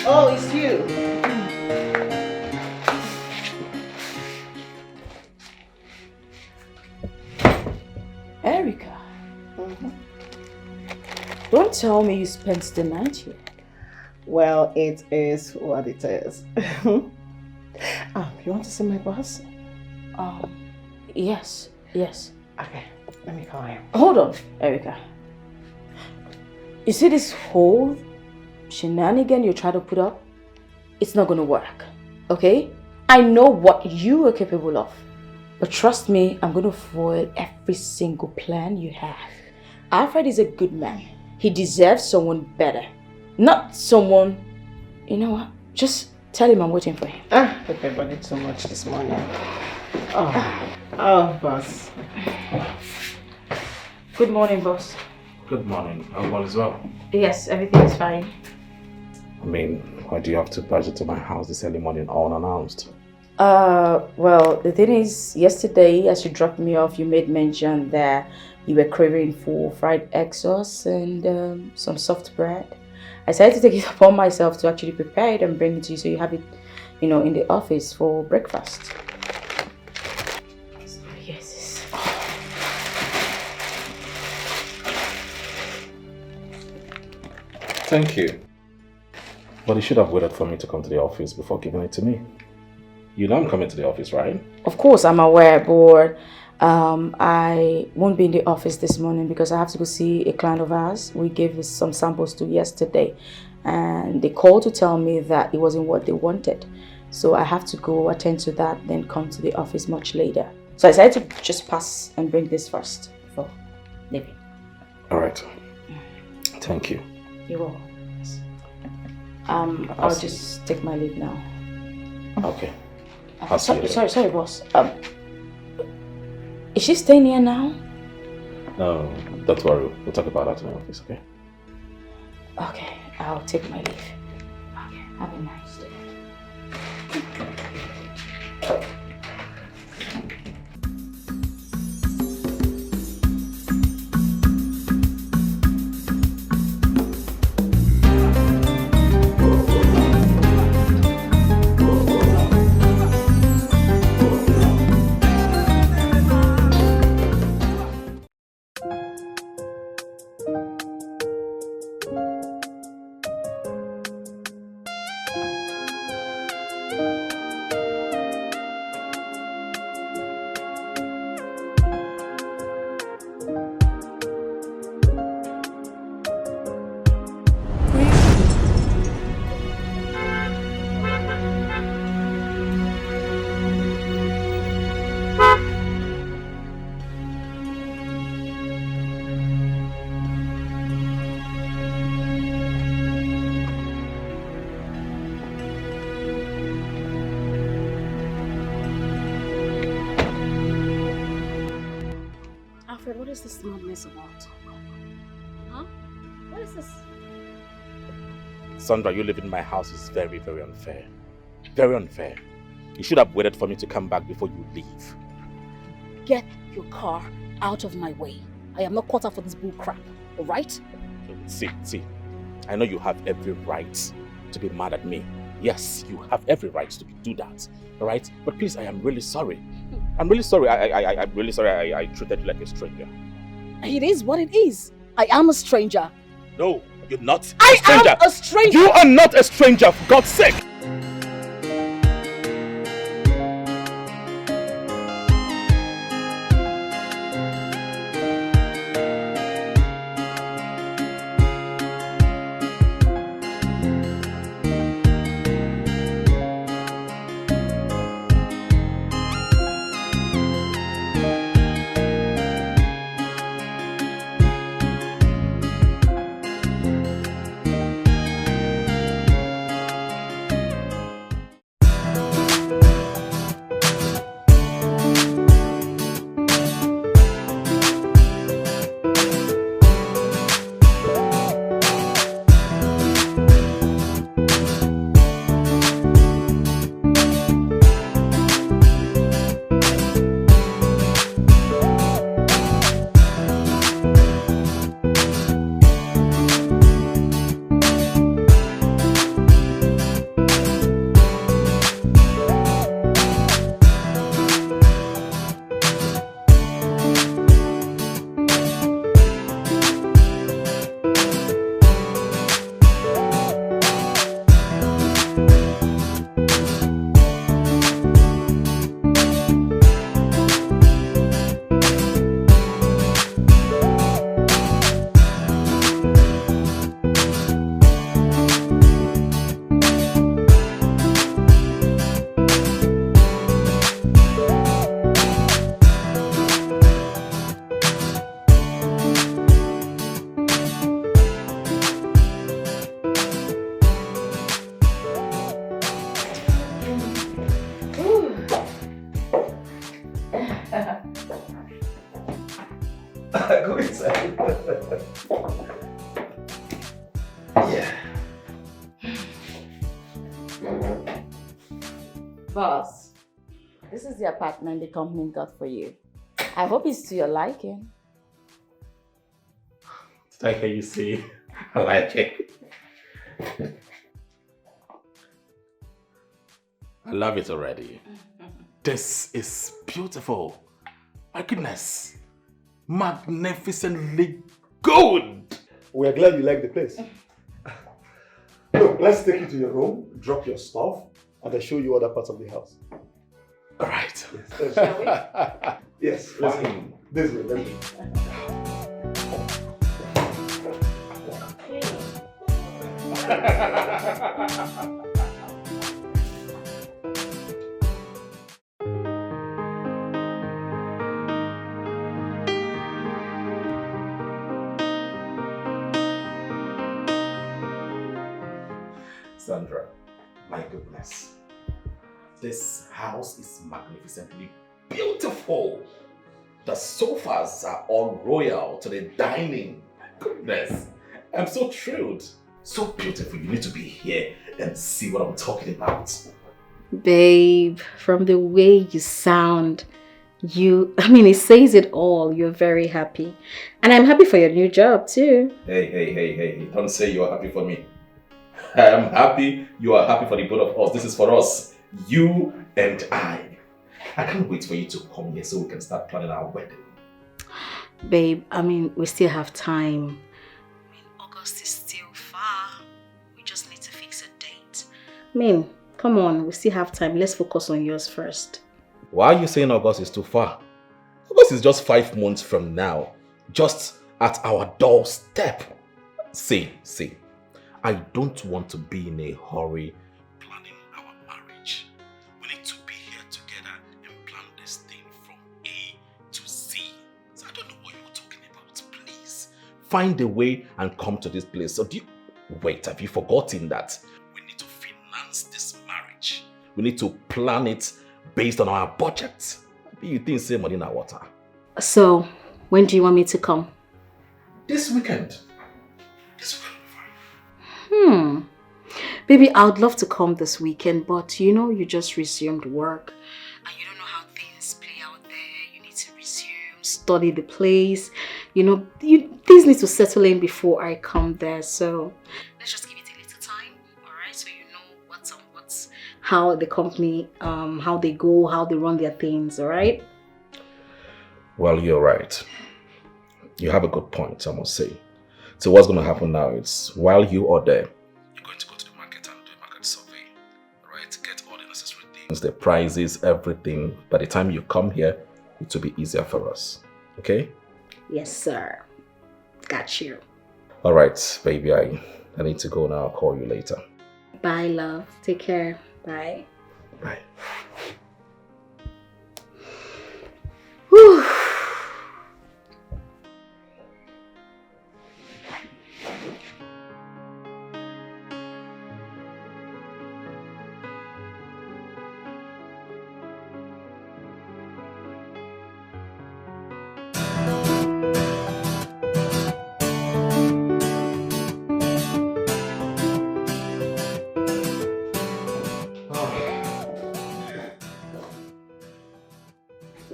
Oh, it's you. Erica. Don't tell me you spent the night here. Well, it is what it is. You want to see my boss? Yes. Okay, let me call him. Hold on, Erica. You see this whole shenanigan you try to put up? It's not gonna work, okay? I know what you are capable of. But trust me, I'm gonna foil every single plan you have. Alfred is a good man. He deserves someone better. Not someone... You know what? Just tell him I'm waiting for him. I peppered so much this morning. Oh, boss. Good morning, boss. Good morning. All is well? Yes, everything is fine. I mean, why do you have to barge into my house this early morning unannounced? Well, the thing is, yesterday as you dropped me off, you made mention that you were craving for fried egg sauce and some soft bread. I decided to take it upon myself to actually prepare it and bring it to you so you have it, in the office for breakfast. So, yes. Thank you. But you should have waited for me to come to the office before giving it to me. You know I'm coming to the office, right? Of course, I'm aware, but I won't be in the office this morning because I have to go see a client of ours. We gave some samples to yesterday, and they called to tell me that it wasn't what they wanted. So I have to go attend to that, then come to the office much later. So I decided to just pass and bring this first before leaving. All right. Thank you. You're welcome. Yes. I'll just take my leave now. Okay. I'll see you later. Sorry, boss. Is she staying here now? No, don't worry. We'll talk about that in the office, okay? Okay, I'll take my leave. Okay, have a nice day. What is this madness about? Huh? What is this? Sandra, you living in my house is very, very unfair. Very unfair. You should have waited for me to come back before you leave. Get your car out of my way. I am not caught up for this bull crap, alright? See. I know you have every right to be mad at me. Yes, you have every right to do that. Alright? But please, I am really sorry. I'm really sorry. I'm really sorry I treated you like a stranger. It is what it is. I am a stranger. No, you're not a stranger. I am a stranger. You are not a stranger, for God's sake. Yeah. Boss, this is the apartment the company got for you. I hope it's to your liking. Dikeh, you see, I like it. I love it already. This is beautiful. My goodness. Magnificently good. We are glad you like the place. Look, let's take you to your room, drop your stuff, and I'll show you other parts of the house. All right. Yes, Shall we? yes, let's go. Fine. This way, let's go. Sandra, my goodness. This house is magnificently beautiful. The sofas are all royal to the dining. My goodness. I'm so thrilled. So beautiful. You need to be here and see what I'm talking about. Babe, from the way you sound, it says it all. You're very happy. And I'm happy for your new job too. Hey. Don't say you are happy for me. I am happy. You are happy for the both of us. This is for us. You and I. I can't wait for you to come here so we can start planning our wedding. Babe, we still have time. August is still far. We just need to fix a date. Come on, we still have time. Let's focus on yours first. Why are you saying August is too far? August is just 5 months from now. Just at our doorstep. See. I don't want to be in a hurry planning our marriage. We need to be here together and plan this thing from A to Z. So I don't know what you're talking about. Please find a way and come to this place. So wait, have you forgotten that we need to finance this marriage? We need to plan it based on our budget. You think save money in our water? So, when do you want me to come? This weekend. Baby, I would love to come this weekend, but you just resumed work and you don't know how things play out there. You need to resume, study the place. Things need to settle in before I come there. So let's just give it a little time, all right? So you know what's how the company, how they go, how they run their things, all right? Well, you're right. You have a good point, I must say. So what's going to happen now is, while you are there, you're going to go to the market and do a market survey, right? Get all the necessary things, the prices, everything. By the time you come here, it will be easier for us. Okay? Yes, sir. Got you. All right, baby. I need to go now. I'll call you later. Bye, love. Take care. Bye. Bye. Whew.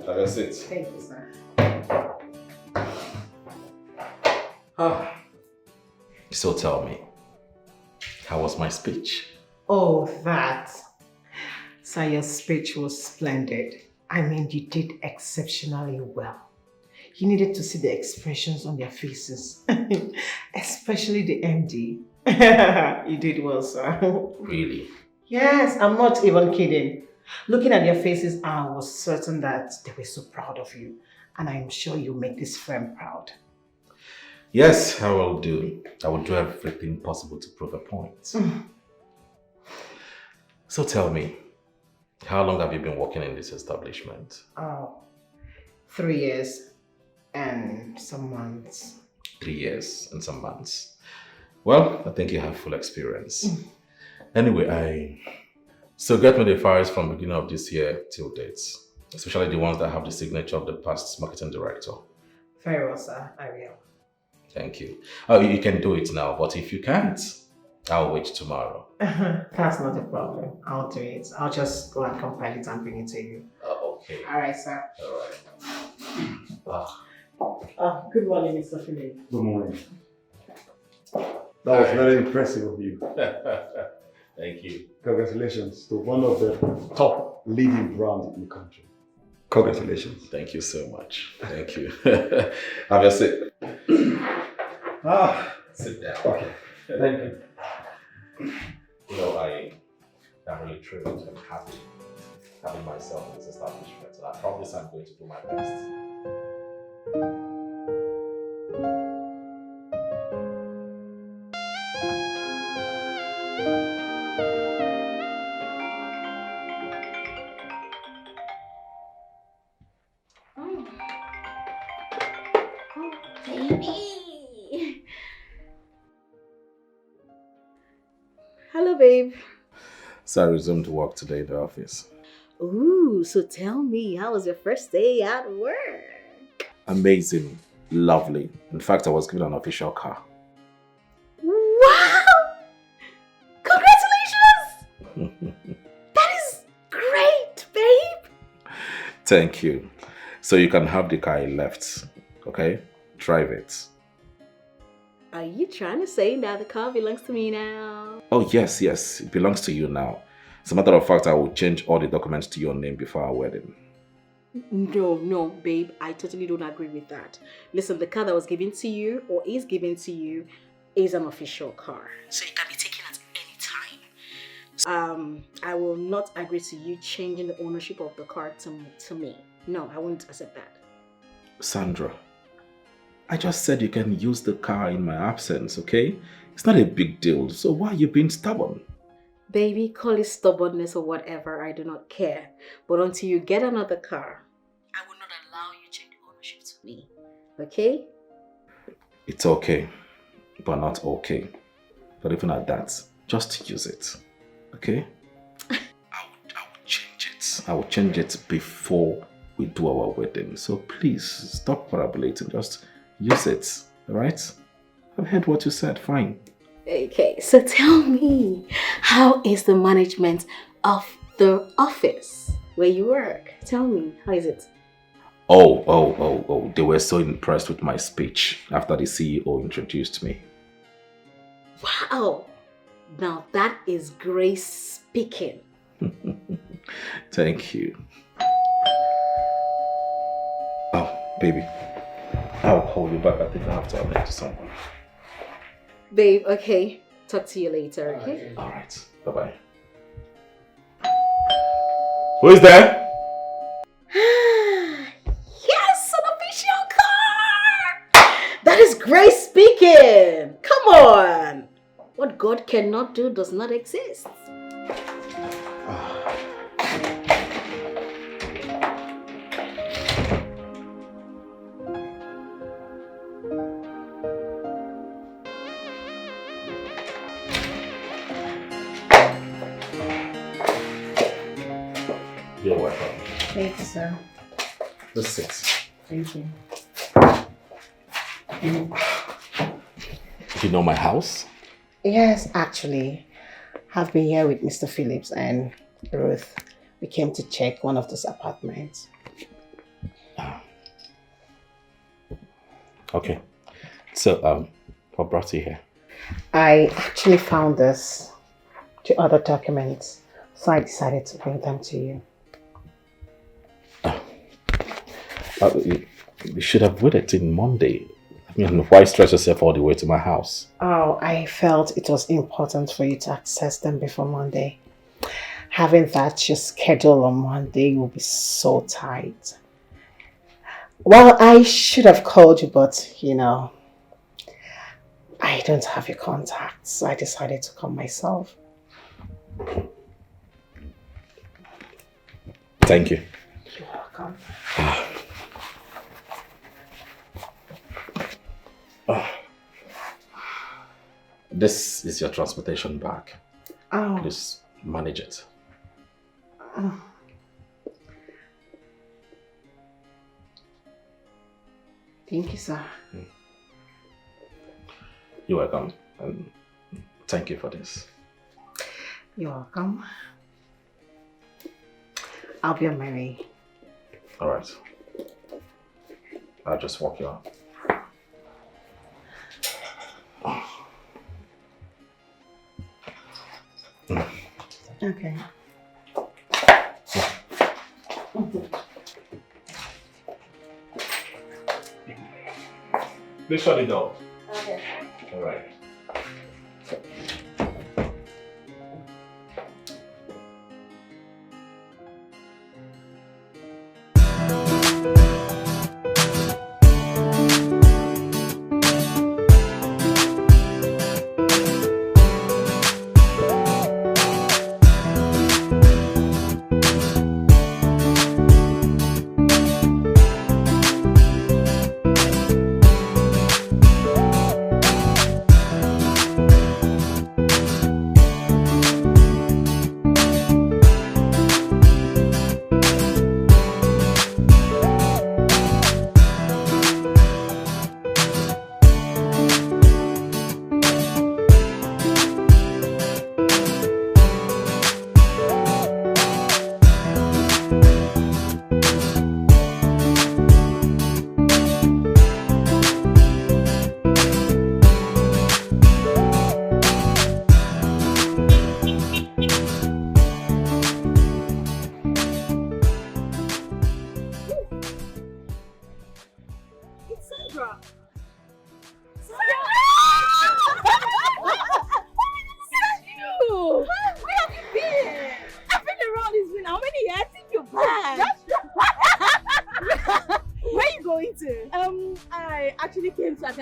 That's it. Thank you, sir. So tell me, how was my speech? Oh, that. So your speech was splendid. You did exceptionally well. You needed to see the expressions on their faces, especially the MD. You did well, sir. Really? Yes, I'm not even kidding. Looking at their faces, I was certain that they were so proud of you. And I'm sure you'll make this firm proud. Yes, I will do. I will do everything possible to prove a point. So tell me, how long have you been working in this establishment? 3 years and some months. 3 years and some months. Well, I think you have full experience. Anyway, So get me the files from beginning of this year till dates, especially the ones that have the signature of the past marketing director. Very well, sir. I will. Thank you. Oh, you can do it now, but if you can't, I'll wait tomorrow. That's not a problem. I'll do it. I'll just go and compile it and bring it to you. Oh, okay. All right, sir. All right. Good morning, Mr. Philip. Good morning. That was very impressive of you. Thank you. Congratulations to one of the top leading brands in the country. Congratulations. Thank you so much. Thank you. Have a seat. Sit down. Okay. Thank you. You know, I am really thrilled and happy having myself in this establishment, and I promise I'm going to do my best. Baby. Hello, babe. So I resumed work today in the office. Ooh, so tell me, how was your first day at work? Amazing. Lovely. In fact, I was given an official car. Wow! Congratulations! That is great, babe! Thank you. So you can have the car I left, okay? Drive it. Are you trying to say that the car belongs to me now? Oh, yes, yes. It belongs to you now. As a matter of fact, I will change all the documents to your name before our wedding. No, babe. I totally don't agree with that. Listen, the car that was given to you or is given to you is an official car. So it can be taken at any time. I will not agree to you changing the ownership of the car to me. No, I won't accept that. Sandra, I just said you can use the car in my absence, okay? It's not a big deal, so why are you being stubborn? Baby, call it stubbornness or whatever, I do not care. But until you get another car, I will not allow you to change the ownership to me. Okay? It's okay, but not okay. But even at that, just use it, okay? I will change it. I will change it before we do our wedding. So please, stop parabolating. Just use it, alright? I've heard what you said, fine. Okay, so tell me, how is the management of the office where you work? Tell me, how is it? Oh, they were so impressed with my speech after the CEO introduced me. Wow, now that is Grace speaking. Thank you. Oh, baby, I'll call you back. I think I have to attend to someone. Babe, okay, talk to you later, okay? Alright, bye-bye. Who is there? Yes, an official car! That is Grace speaking! Come on! What God cannot do does not exist. You're welcome. Thank you, sir. Let's sit. Thank you. You know my house? Yes, actually. I've been here with Mr. Phillips and Ruth. We came to check one of those apartments. Okay. So, what brought you here? I actually found this, the other documents, so I decided to bring them to you. You should have waited till Monday. I mean, why stress yourself all the way to my house? Oh, I felt it was important for you to access them before Monday. Having that your schedule on Monday will be so tight. Well, I should have called you, but you know, I don't have your contacts, so I decided to come myself. Thank you. You're welcome. This is your transportation bag. Oh. Please manage it. Oh. Thank you, sir. You're welcome. And thank you for this. You're welcome. I'll be on my way. All right. I'll just walk you out. Okay. Please shut the door. Okay. All right.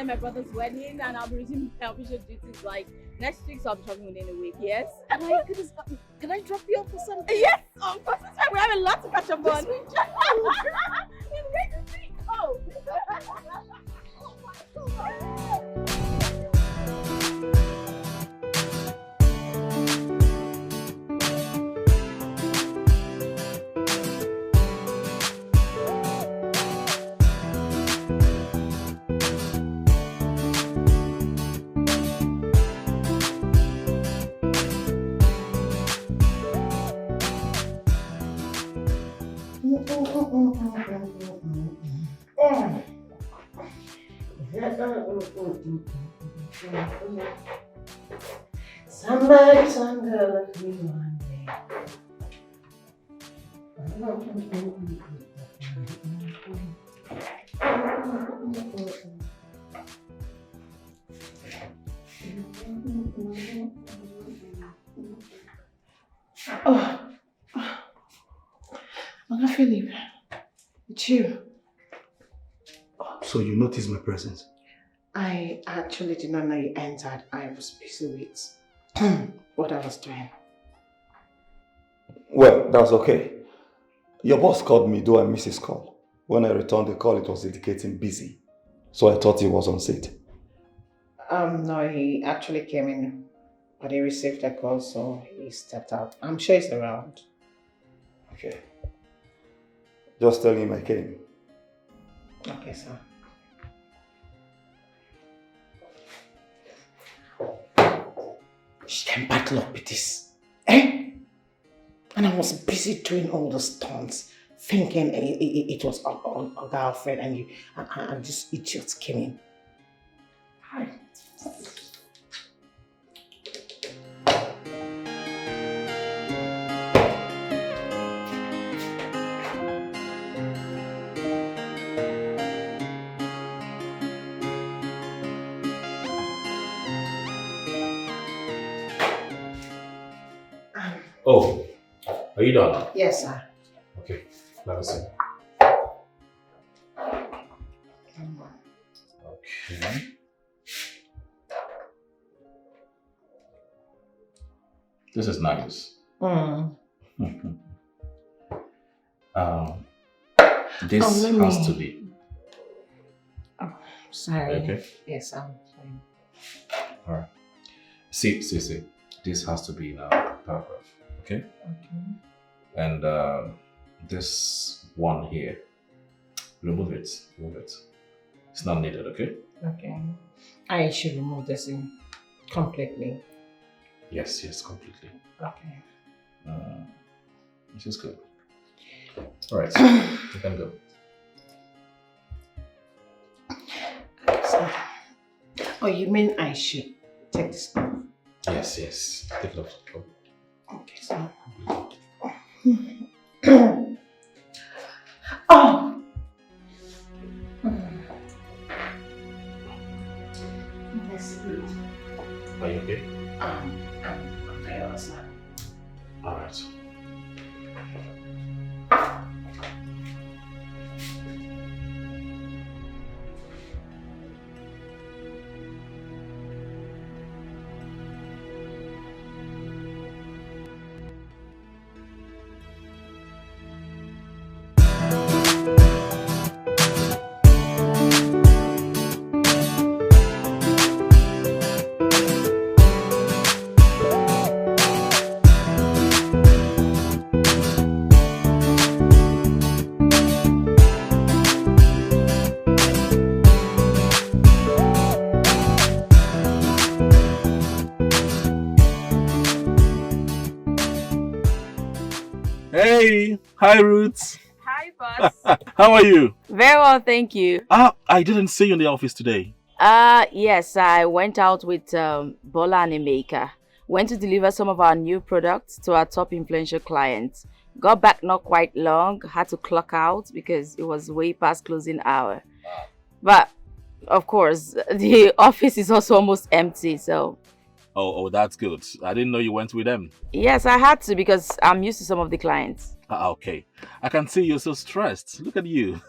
My brother's wedding, and I'll be resuming my official duties like next week, so I'll be traveling within a week. Yes. Oh my goodness, can I drop you off for something? Yes, of course. It's fine. We have a lot to catch up on. Oh. Somebody's under me one day. Oh, Uncle Philip, it's you. So you noticed my presence? I actually did not know you entered. I was busy with what I was doing. Well, that's okay. Your boss called me, though I missed his call. When I returned the call, it was indicating busy. So I thought he was on set. No, he actually came in, but he received a call, so he stepped out. I'm sure he's around. Okay. Just tell him I came. Okay, sir. She can battle up with this. Eh? And I was busy doing all those stunts, thinking it was our girlfriend, and this idiot came in. Hi. Oh, are you done? Yes, sir. Okay, let me see. Okay. This is nice. This has to be. Oh, sorry. Okay. Yes, I'm fine. Alright. See. This has to be in a paragraph. Okay? Okay. And this one here, remove it. It's not needed, okay? Okay. I should remove this in completely. Yes, yes, completely. Okay. This is good. All right, you can go. So, oh, you mean I should take this off? Yes, yes. Take it off. Go. Okay, so. Oh! That's good. Are you okay? I'm tired last night. All right. Hey, hi Roots. Hi, boss. How are you? Very well, thank you. I didn't see you in the office today. Yes, I went out with Bola and Emeka. Went to deliver some of our new products to our top influential clients. Got back not quite long, had to clock out because it was way past closing hour. But, of course, the office is also almost empty, so... Oh, that's good. I didn't know you went with them. Yes, I had to because I'm used to some of the clients. Okay. I can see you're so stressed. Look at you.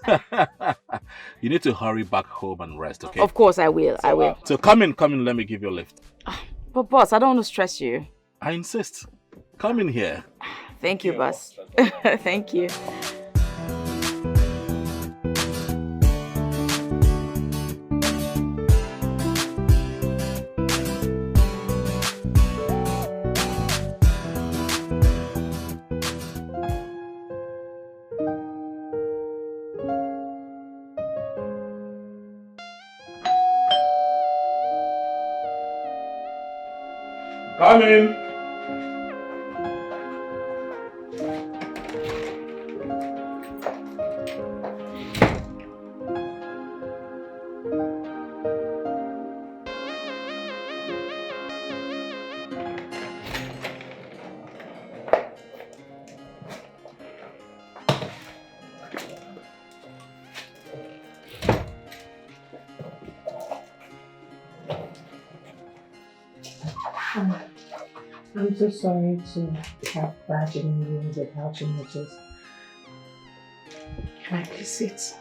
You need to hurry back home and rest, okay? Of course I will, I will. So come in, let me give you a lift. But boss, I don't want to stress you. I insist. Come in here. Thank you, boss. Thank you. Come in. I'm so sorry to have barging you without your notice. Can I please sit?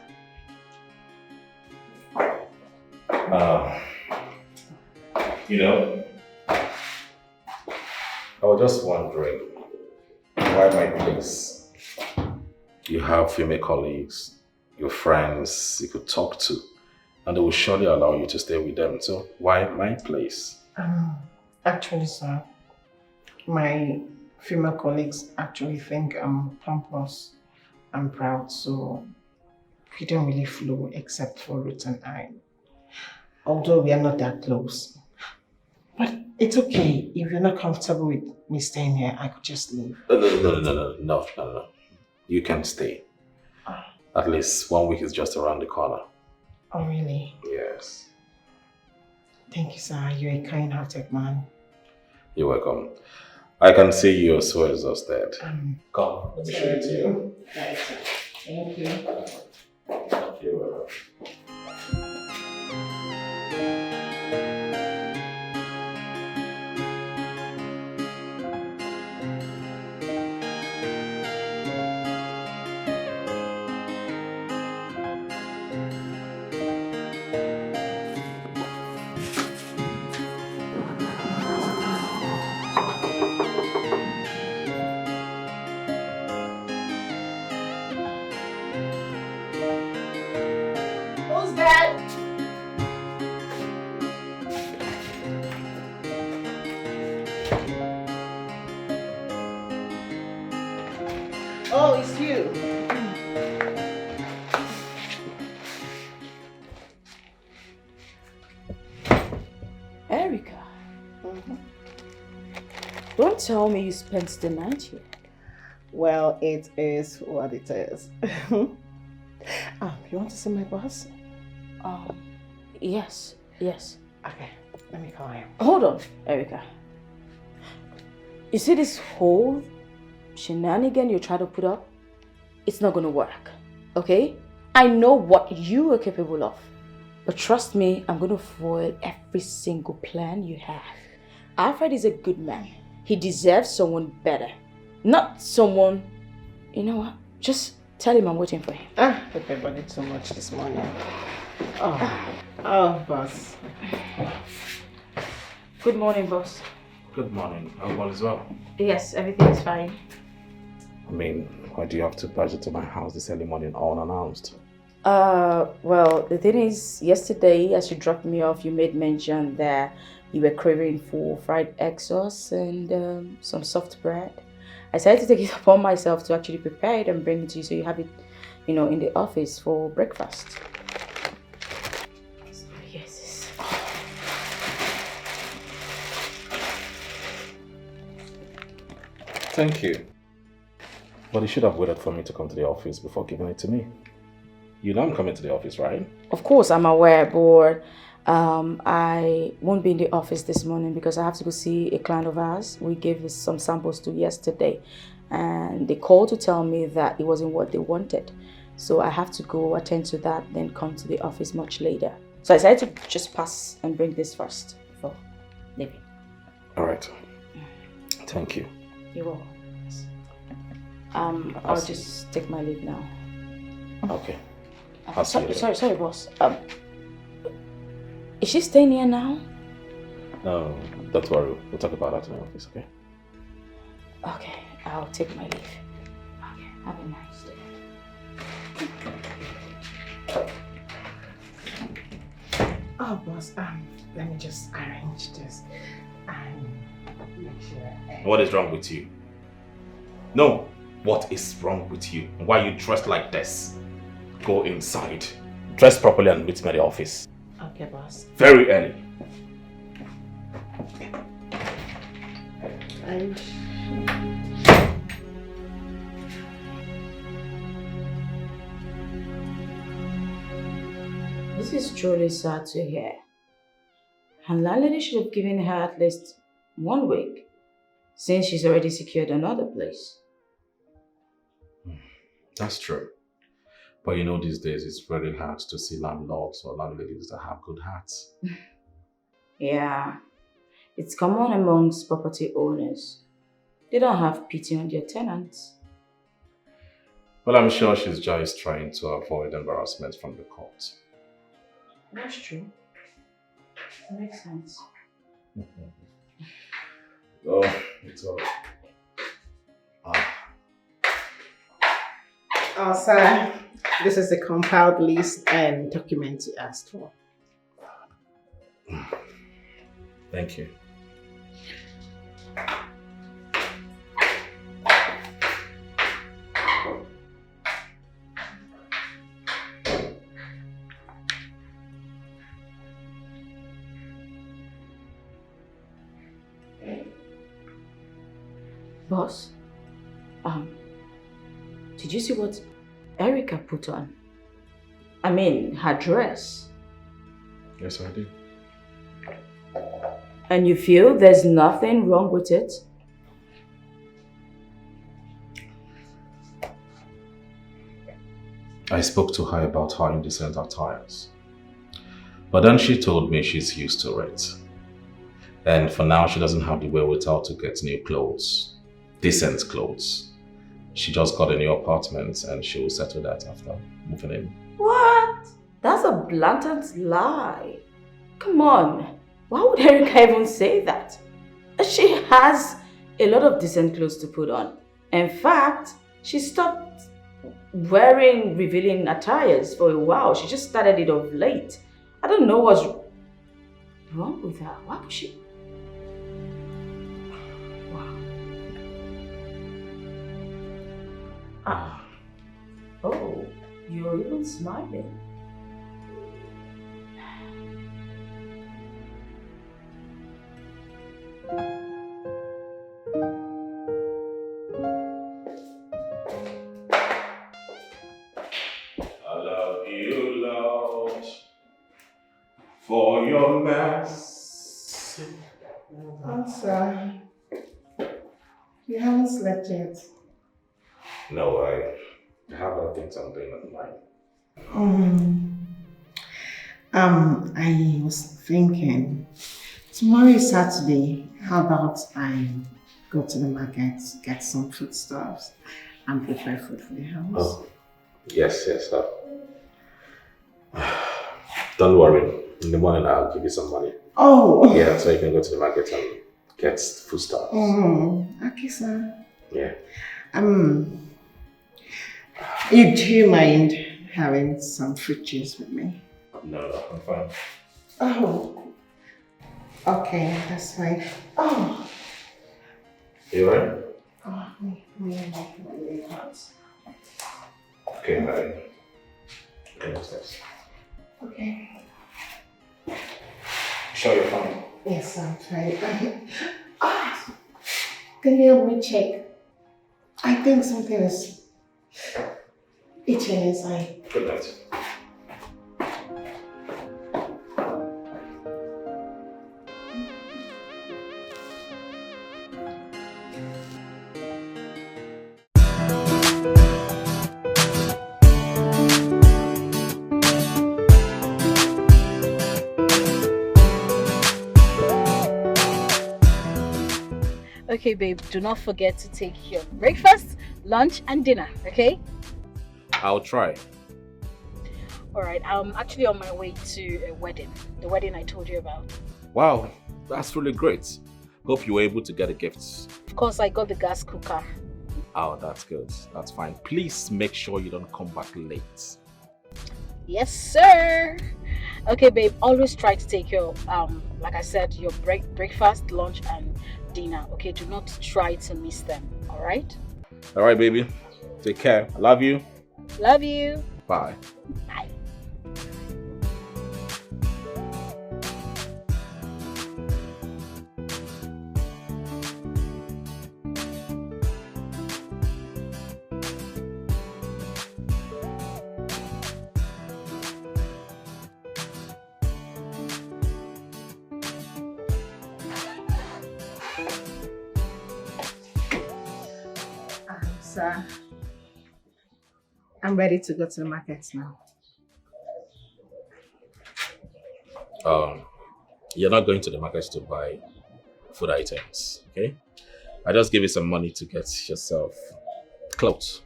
I was just wondering why my place? You have female colleagues, your friends you could talk to, and they will surely allow you to stay with them. So why my place? Actually, sir, my female colleagues actually think I'm pompous and proud, so we don't really flow except for Ruth and I. Although we are not that close. But it's okay. If you're not comfortable with me staying here, I could just leave. No. You can stay. At least 1 week is just around the corner. Oh, really? Yes. Thank you, sir. You're a kind-hearted man. You're welcome. I can see you're so exhausted. Come, let me show it to you. Thank you. You're welcome. Who's that? Oh, it's you. tell me you spent the night here? Well, it is what it is. You want to see my boss? Yes. Okay, let me call him. Hold on, Erica. You see this whole shenanigan you try to put up? It's not gonna work, okay? I know what you are capable of. But trust me, I'm gonna foil every single plan you have. Alfred is a good man. He deserves someone better. Not someone... You know what? Just tell him I'm waiting for him. I peppered too much this morning. Oh, boss. Good morning, boss. Good morning. All is well? Yes, everything is fine. I mean, why do you have to barge into my house this early morning unannounced? Well, the thing is, yesterday as you dropped me off, you made mention that you were craving for fried egg sauce and some soft bread. I decided to take it upon myself to actually prepare it and bring it to you so you have it, in the office for breakfast. Yes. Thank you. But you should have waited for me to come to the office before giving it to me. You know I'm coming to the office, right? Of course, I'm aware, but I won't be in the office this morning because I have to go see a client of ours. We gave some samples to yesterday, and they called to tell me that it wasn't what they wanted. So I have to go attend to that, then come to the office much later. So I decided to just pass and bring this first before leaving. All right. Thank you. You're welcome. I'll just take my leave now. Okay. I'll see you later. Sorry, boss. Is she staying here now? No, don't worry. We'll talk about that in the office, okay? Okay, I'll take my leave. Okay, have a nice day. Oh, boss, let me just arrange this and make sure. What is wrong with you? No, what is wrong with you? Why are you dressed like this? Go inside. Dress properly and meet me at the office. Okay, boss. Very early. And This is truly sad to hear. Her landlady should have given her at least 1 week, since she's already secured another place. That's true. But these days it's very hard to see landlords or landladies that have good hearts. Yeah, it's common amongst property owners. They don't have pity on their tenants. Well, I'm sure she's just trying to avoid embarrassment from the court. That's true. That makes sense. Oh, it's all. oh, sir, this is the compiled list and documents you asked for. Thank you. Boss, did you see what Erica put on? I mean, her dress. Yes, I did. And you feel there's nothing wrong with it? I spoke to her about her indecent attires. But then she told me she's used to it. And for now, she doesn't have the wherewithal to get new clothes. Decent clothes. She just got a new apartment and she will settle that after moving in. What? That's a blatant lie. Come on. Why would Erica even say that? She has a lot of decent clothes to put on. In fact, she stopped wearing revealing attires for a while. She just started it of late. I don't know what's wrong with her. Why would she? Wow. Oh, you're even smiling. for your mercy. Answer. You haven't slept yet. No, I have other things I'm doing at night. I was thinking, tomorrow is Saturday. How about I go to the market, get some foodstuffs, and prepare food for the house? Oh, yes, sir. Don't worry. In the morning, I'll give you some money. Oh! Yeah, so you can go to the market and get foodstuffs. Okay, sir. Yeah. Do you mind having some fruit juice with me? No, I'm fine. Oh. Okay, that's fine. Oh. You right? Oh, really hot. Okay, bye. Okay, upstairs. Okay. Sure you're fine? Yes, I'm fine. Can you help me check? I think something is itching inside. Good night. Okay, babe, do not forget to take your breakfast, lunch, and dinner, okay? I'll try. Alright, I'm actually on my way to a wedding. The wedding I told you about. Wow, that's really great. Hope you were able to get a gift. Of course, I got the gas cooker. Oh, that's good. That's fine. Please make sure you don't come back late. Yes, sir! Okay, babe, always try to take your, like I said, your breakfast, lunch, and dinner, okay? Do not try to miss them, alright? Alright, baby. Take care. I love you. Love you. Bye. Bye. Sir, I'm ready to go to the market now. You're not going to the market to buy food items, okay? I just give you some money to get yourself clothes.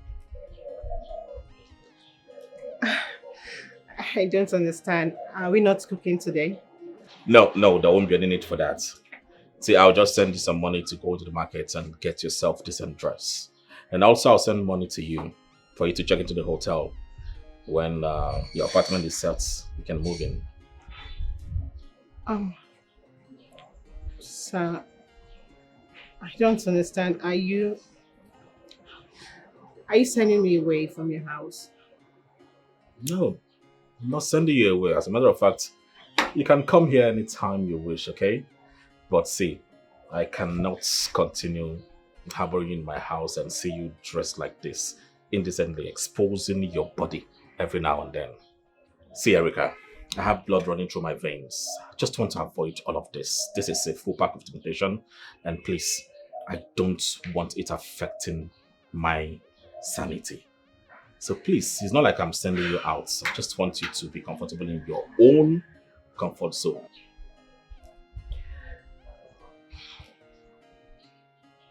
I don't understand. Are we not cooking today? No, there won't be any need for that. See, I'll just send you some money to go to the market and get yourself a decent dress. And also I'll send money to you for you to check into the hotel. When your apartment is set, you can move in. Sir, I don't understand. Are you sending me away from your house? No, I'm not sending you away. As a matter of fact, you can come here anytime you wish, okay? But see, I cannot continue harboring you in my house and see you dressed like this, indecently exposing your body every now and then. See, Erica, I have blood running through my veins. I just want to avoid all of this. This is a full pack of temptation, and please, I don't want it affecting my sanity. So please, it's not like I'm sending you out. I just want you to be comfortable in your own comfort zone.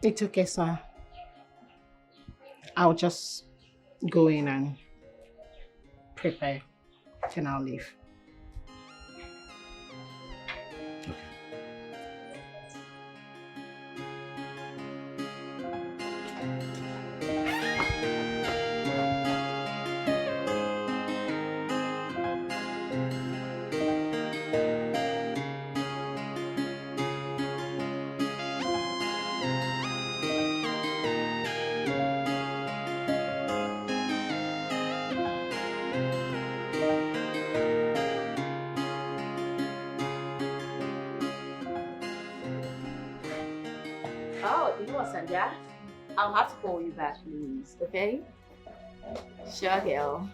It's okay, sir. I'll just go in and prepare, then I'll leave. Oh, you know what, Sandra? I'll have to call you back, please, okay? Sure, girl.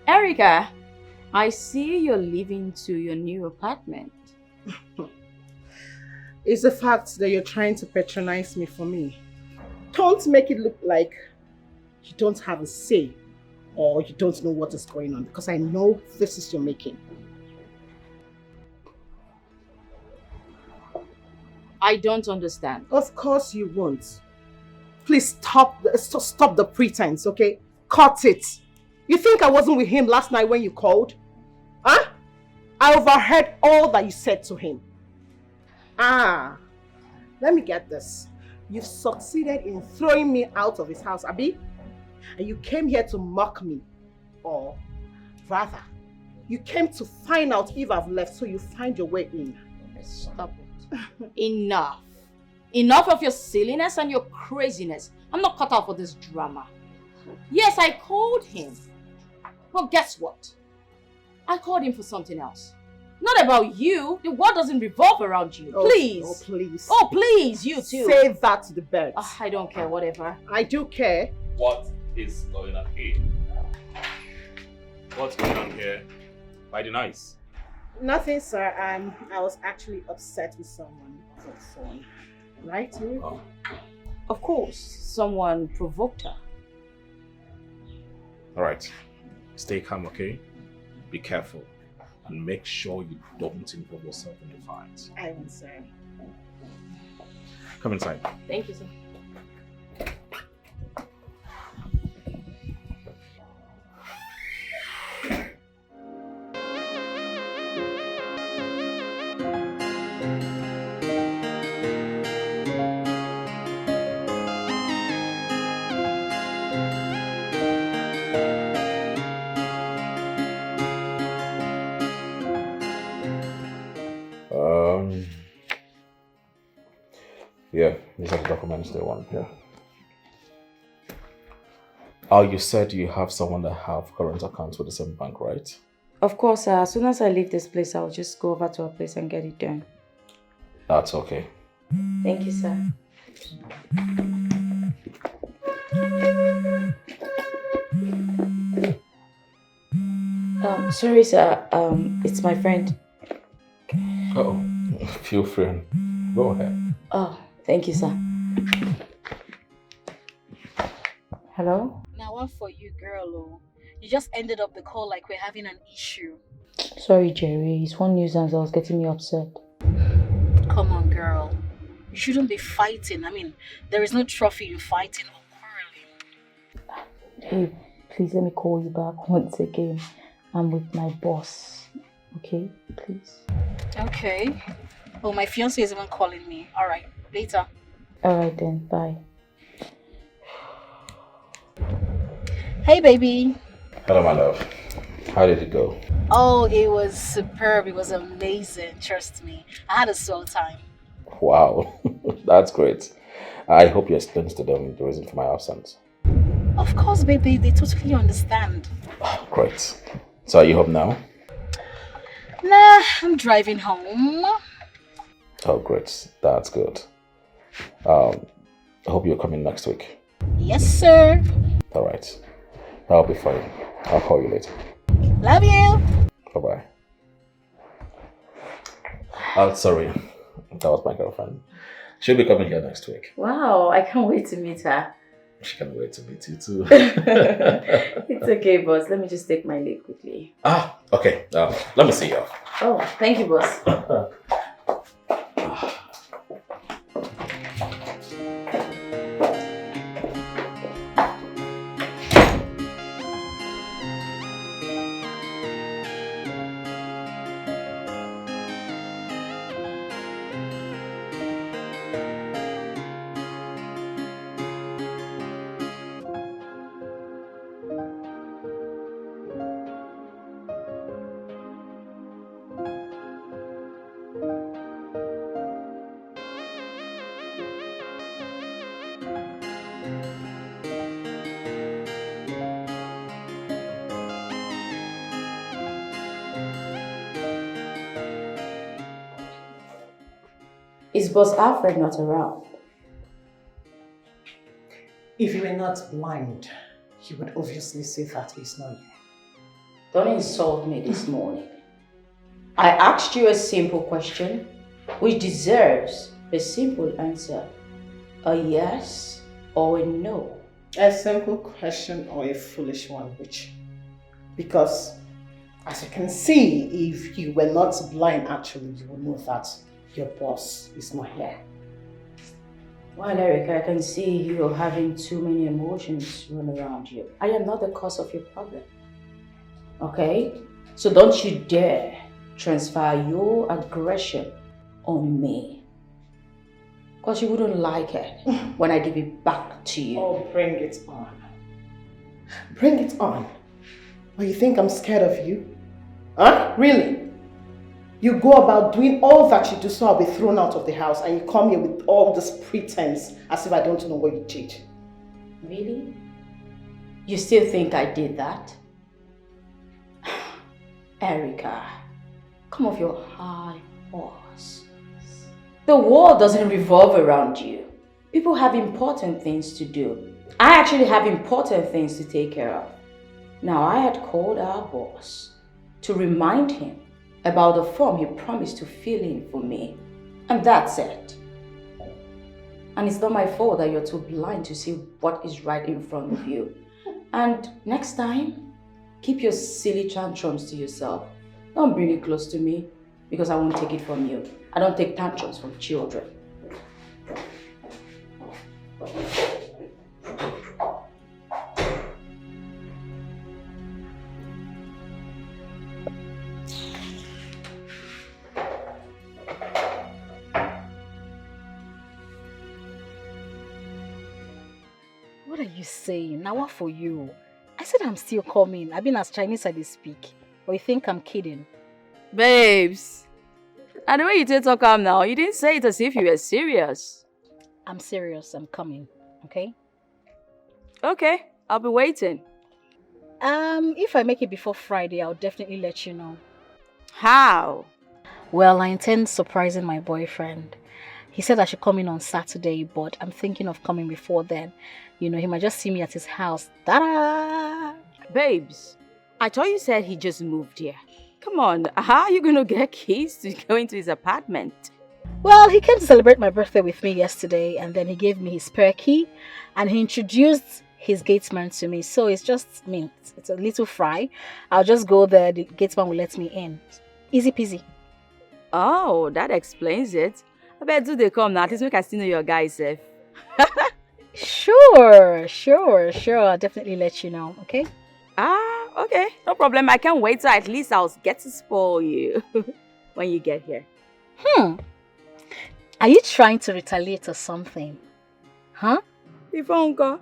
Erica, I see you're leaving to your new apartment. It's the fact that you're trying to patronize me for me. Don't make it look like you don't have a say or you don't know what is going on, because I know this is your making. I don't understand. Of course you won't. Please stop the pretense, okay? Cut it. You think I wasn't with him last night when you called? Huh? I overheard all that you said to him. Let me get this. You've succeeded in throwing me out of his house, Abi? And you came here to mock me. Or rather, you came to find out if I've left so you find your way in. Stop it. Enough. Enough of your silliness and your craziness. I'm not cut out for this drama. Yes, I called him. But guess what? I called him for something else. Not about you. The world doesn't revolve around you. Please. Oh, please. Oh, please, you too. Say that to the birds. I don't care, whatever. I do care. What is going on here? What's going on here? By the nice. Nothing, sir. I was actually upset with someone on the phone. Right? Oh. Of course, someone provoked her. All right. Stay calm, okay? Be careful. And make sure you don't involve yourself in the fight. I won't, sir. Come inside. Thank you, sir. Yeah, these are the documents they want here. Oh, you said you have someone that have current accounts with the same bank, right? Of course, as soon as I leave this place, I'll just go over to her place and get it done. That's okay. Thank you, sir. Sorry, sir. It's my friend. Oh, feel free. Go ahead. Oh, thank you, sir. Hello? Now, one for you, girl. Oh. You just ended up the call like we're having an issue. Sorry, Jerry. It's one nuisance that was getting me upset. Come on, girl. You shouldn't be fighting. I mean, there is no trophy in fighting or quarreling. Hey, please let me call you back once again. I'm with my boss. Okay? Please. Okay. Oh, my fiancé is even calling me. Alright, later. Alright then, bye. Hey, baby. Hello, my love. How did it go? Oh, it was superb. It was amazing. Trust me. I had a swell time. Wow, that's great. I hope you explained to them the reason for my absence. Of course, baby. They totally understand. Great. So are you home now? Nah, I'm driving home. Oh, great. That's good. I hope you're coming next week. Yes, sir. All right. I'll be fine. I'll call you later. Love you. Bye-bye. Oh, sorry. That was my girlfriend. She'll be coming here next week. Wow, I can't wait to meet her. She can't wait to meet you too. It's okay, boss. Let me just take my leave quickly. Okay. Let me see you off. Oh, thank you, boss. Is Boss Alfred not around? If you were not blind, you would obviously say that he's not here. Don't insult me this morning. I asked you a simple question which deserves a simple answer. A yes or a no. A simple question or a foolish one, which? Because, as you can see, if you were not blind actually, you would know that your boss is not here. Well, Erica, I can see you're having too many emotions run around you. I am not the cause of your problem. Okay? So don't you dare transfer your aggression on me. Because you wouldn't like it when I give it back to you. Oh, bring it on. Bring it on. Or you think I'm scared of you? Huh? Really? You go about doing all that you do so I'll be thrown out of the house, and you come here with all this pretense as if I don't know what you did. Really? You still think I did that? Erica, come off your high horse. The world doesn't revolve around you. People have important things to do. I actually have important things to take care of. Now, I had called our boss to remind him about the form he promised to fill in for me. And that's it. And it's not my fault that you're too blind to see what is right in front of you. And next time, keep your silly tantrums to yourself. Don't bring it close to me, because I won't take it from you. I don't take tantrums from children. What are you saying? Now what for you? I said I'm still coming. I've been as Chinese as they speak. Or you think I'm kidding? Babes, and the way you did talk up now, you didn't say it as if you were serious. I'm serious. I'm coming. Okay? Okay, I'll be waiting. If I make it before Friday, I'll definitely let you know. How? Well, I intend surprising my boyfriend. He said I should come in on Saturday, but I'm thinking of coming before then. You know, he might just see me at his house. Ta-da! Babes, I thought you said he just moved here. Come on, how are you going to get keys to go into his apartment? Well, he came to celebrate my birthday with me yesterday, and then he gave me his spare key, and he introduced his gatesman to me. So it's just, it's a little fry. I'll just go there, the gatesman will let me in. Easy peasy. Oh, that explains it. I bet do they come now, at least make I still know your guy safe. Sure. I'll definitely let you know, okay? Okay, no problem. I can't wait till at least I'll get to spoil you when you get here. Are you trying to retaliate or something? Huh? Ifonko.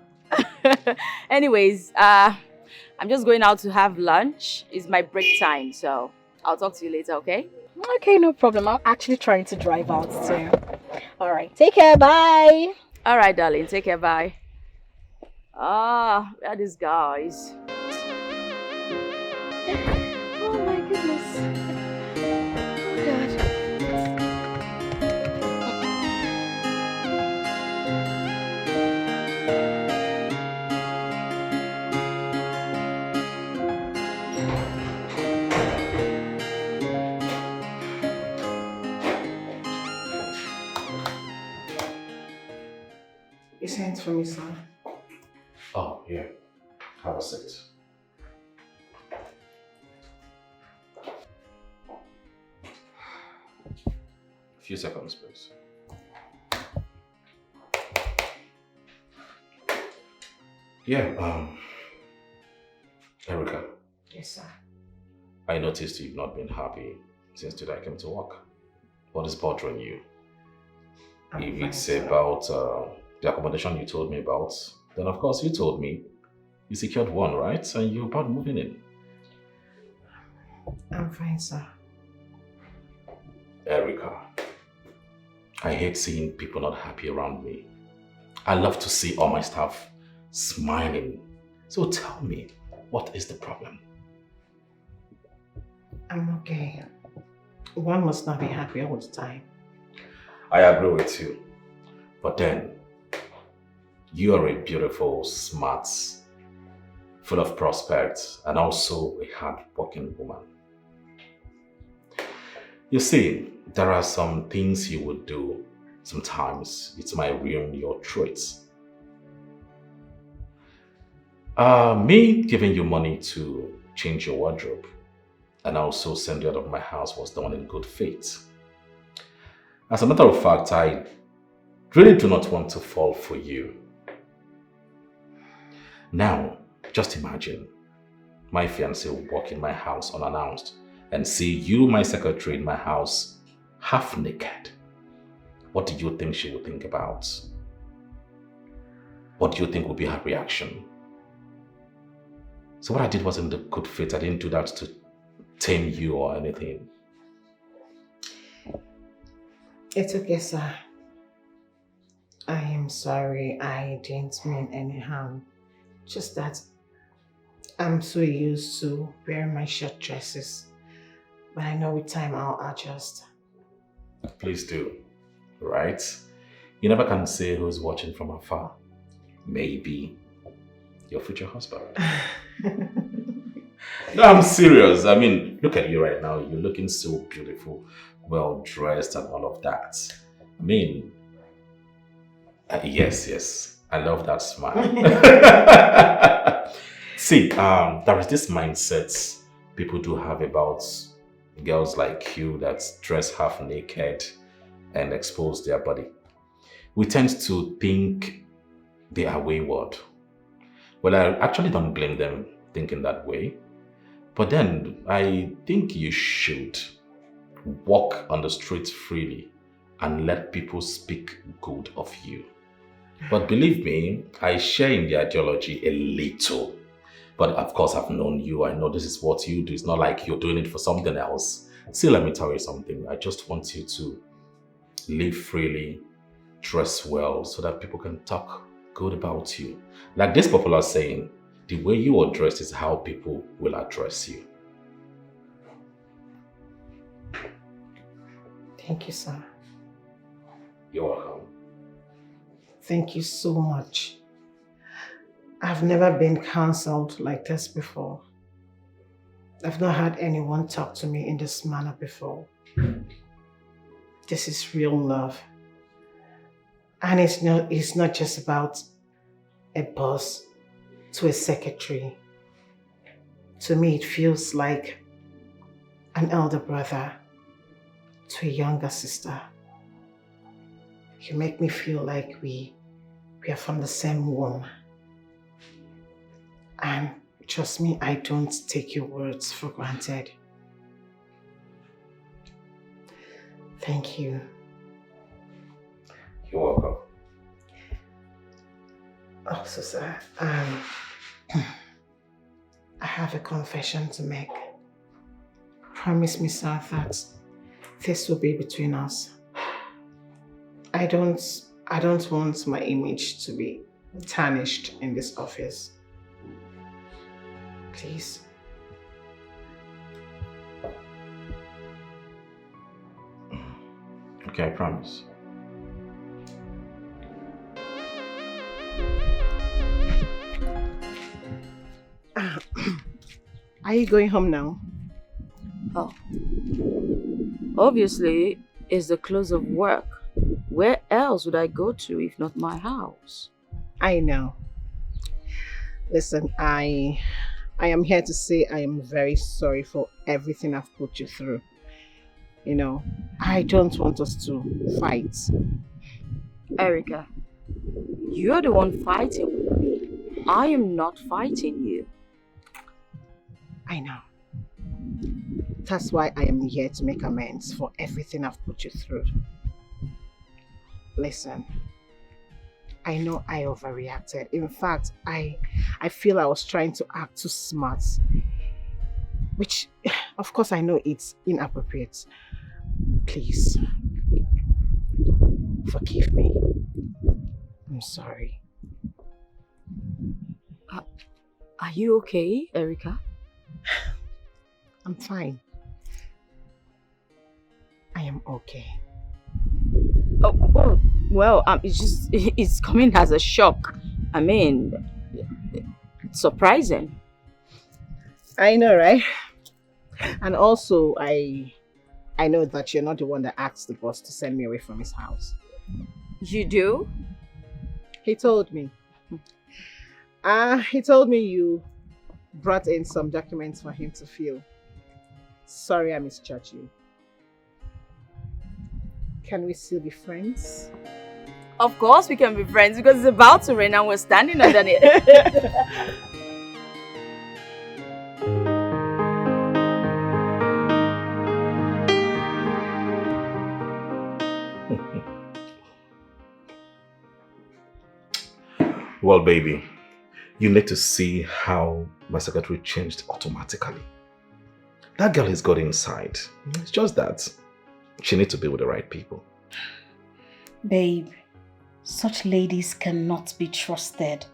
Anyways, I'm just going out to have lunch. It's my break time, so I'll talk to you later, okay? Okay, no problem. I'm actually trying to drive out soon. Alright, take care, bye! Alright, darling, take care, bye. Where are these guys? Oh my goodness. Oh God. You sent for me, sir. Oh, yeah. Have a seat. A few seconds, please. Yeah, Erica. Yes, sir. I noticed you've not been happy since today I came to work. What is bothering you? If it's about the accommodation you told me about, then of course you told me you secured one, right? And you're about moving in. I'm fine, sir. Erica, I hate seeing people not happy around me. I love to see all my staff smiling. So tell me, what is the problem? I'm okay. One must not be happy all the time. I agree with you. But then, you are a beautiful, smart, full of prospects, and also a hard-working woman. You see, there are some things you would do. Sometimes it might ruin your traits. Me giving you money to change your wardrobe and also send you out of my house was done in good faith. As a matter of fact, I really do not want to fall for you. Now, just imagine my fiancé will walk in my house unannounced and see you, my secretary, in my house half naked. What do you think she would think about? What do you think would be her reaction? So what I did was in the good faith. I didn't do that to tame you or anything. It's okay, sir. I am sorry. I didn't mean any harm. Just that I'm so used to wearing my short dresses. But I know with time I'll adjust. Please do, right? You never can say who's watching from afar. Maybe your future husband. No, I'm serious. I mean, look at you right now. You're looking so beautiful, well dressed and all of that. I mean, yes. I love that smile. See, there is this mindset people do have about girls like you that dress half naked and expose their body. We tend to think they are wayward. Well, I actually don't blame them thinking that way. But then I think you should walk on the streets freely and let people speak good of you. But believe me, I share in the ideology a little. But of course, I've known you. I know this is what you do. It's not like you're doing it for something else. See, let me tell you something. I just want you to live freely, dress well, so that people can talk good about you. Like this popular saying, the way you are dressed is how people will address you. Thank you, sir. You're welcome. Thank you so much. I've never been counseled like this before. I've not had anyone talk to me in this manner before. This is real love. And it's not just about a boss to a secretary. To me, it feels like an elder brother to a younger sister. You make me feel like we are from the same womb. And trust me, I don't take your words for granted. Thank you. You're welcome. Also, sir, I have a confession to make. Promise me, sir, that this will be between us. I don't want my image to be tarnished in this office. Please. Okay, I promise. Are you going home now? Oh. Obviously, it's the close of work. Where else would I go to if not my house? I know. Listen, I am here to say I am very sorry for everything I've put you through. You know, I don't want us to fight. Erica, you're the one fighting with me. I am not fighting you. I know. That's why I am here to make amends for everything I've put you through. Listen, I know I overreacted. In fact, I feel I was trying to act too smart. Which, of course, I know it's inappropriate. Please, forgive me. I'm sorry. Are you okay, Erica? I'm fine. I am okay. Oh, well, it's coming as a shock. I mean, it's surprising. I know, right? And also, I know that you're not the one that asked the boss to send me away from his house. You do? He told me. He told me you brought in some documents for him to fill. Sorry I misjudged you. Can we still be friends? Of course we can be friends because it's about to rain and we're standing under it. Well, baby, you need to see how my secretary changed automatically. That girl has got inside. It's just that she needs to be with the right people. Babe, such ladies cannot be trusted.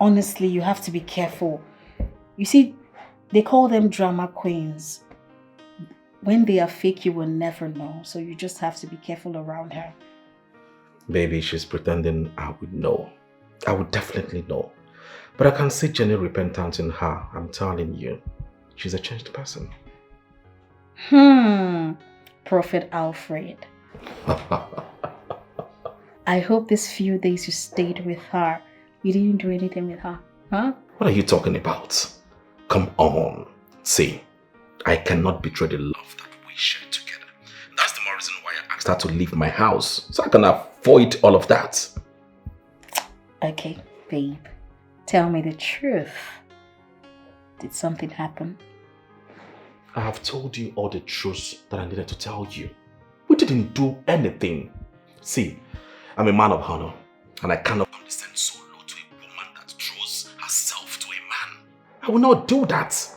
Honestly, you have to be careful. You see, they call them drama queens. When they are fake, you will never know. So you just have to be careful around her. Baby, she's pretending I would know. I would definitely know. But I can see genuine repentance in her. I'm telling you. She's a changed person. Prophet Alfred. I hope these few days you stayed with her, you didn't do anything with her, huh? What are you talking about? Come on. See, I cannot betray the love that we share together. That's the more reason why I asked her to leave my house. So I can avoid all of that. Okay, babe. Tell me the truth. Did something happen? I have told you all the truths that I needed to tell you. We didn't do anything. See, I'm a man of honor, and I cannot condescend so low to a woman that throws herself to a man. I will not do that.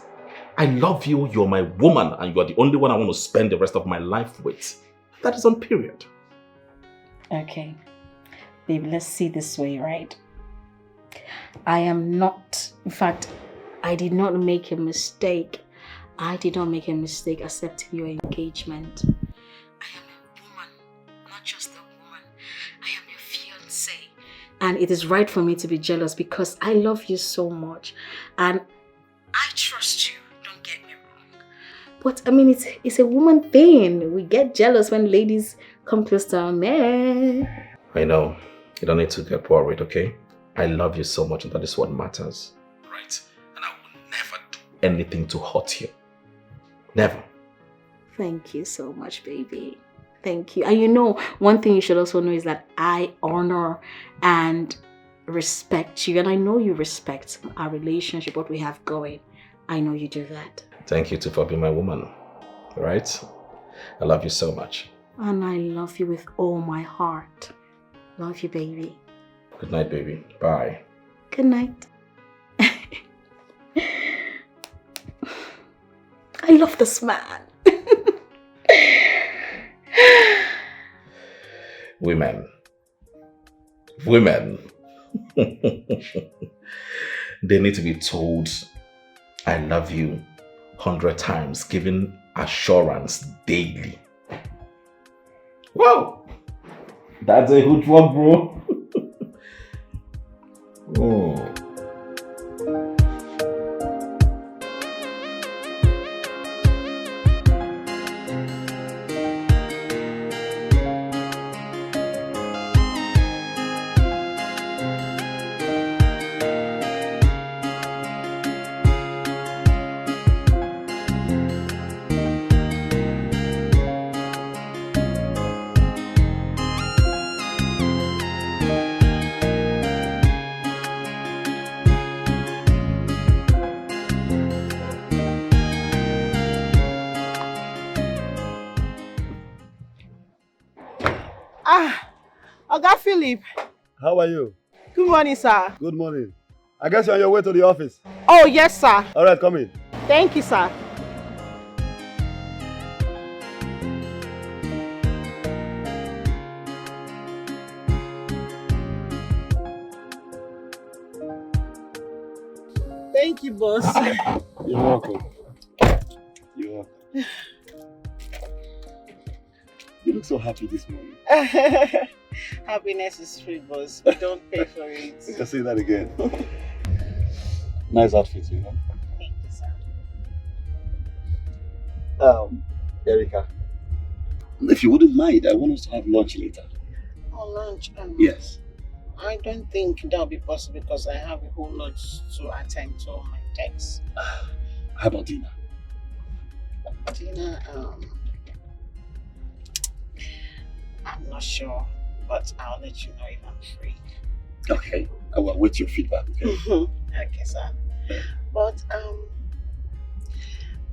I love you, you're my woman, and you are the only one I want to spend the rest of my life with. That is on period. Okay. Babe, let's see this way, right? I am not, in fact, I did not make a mistake. I did not make a mistake accepting your engagement. I am a woman, not just a woman. I am your fiancé. And it is right for me to be jealous because I love you so much. And I trust you, don't get me wrong. But I mean, it's a woman thing. We get jealous when ladies come close to our man. I know. You don't need to get worried, okay? I love you so much and that is what matters. Right? And I will never do anything to hurt you. Never. Thank you so much, baby. Thank you. And you know, one thing you should also know is that I honor and respect you. And I know you respect our relationship, what we have going. I know you do that. Thank you too for being my woman. Right? I love you so much. And I love you with all my heart. Love you, baby. Good night, baby. Bye. Good night. I love this man. Women. They need to be told, I love you 100 times, given assurance daily. Whoa! That's a good one, bro. Oh. Oga Philip. How are you? Good morning, sir. Good morning. I guess you're on your way to the office. Oh, yes, sir. All right, come in. Thank you, sir. Thank you, boss. You're welcome. You're welcome. You look so happy this morning. Happiness is free, boss. We don't pay for it. You can say that again. Nice outfit, you know. Thank you, sir. Erica, if you wouldn't mind, I want us to have lunch later. Oh, lunch? Yes. I don't think that'll be possible because I have a whole lot to attend to on my texts. How about dinner? Dinner, I'm not sure, but I'll let you know if I'm free. Okay, I will await your feedback. Okay, Okay, sir. But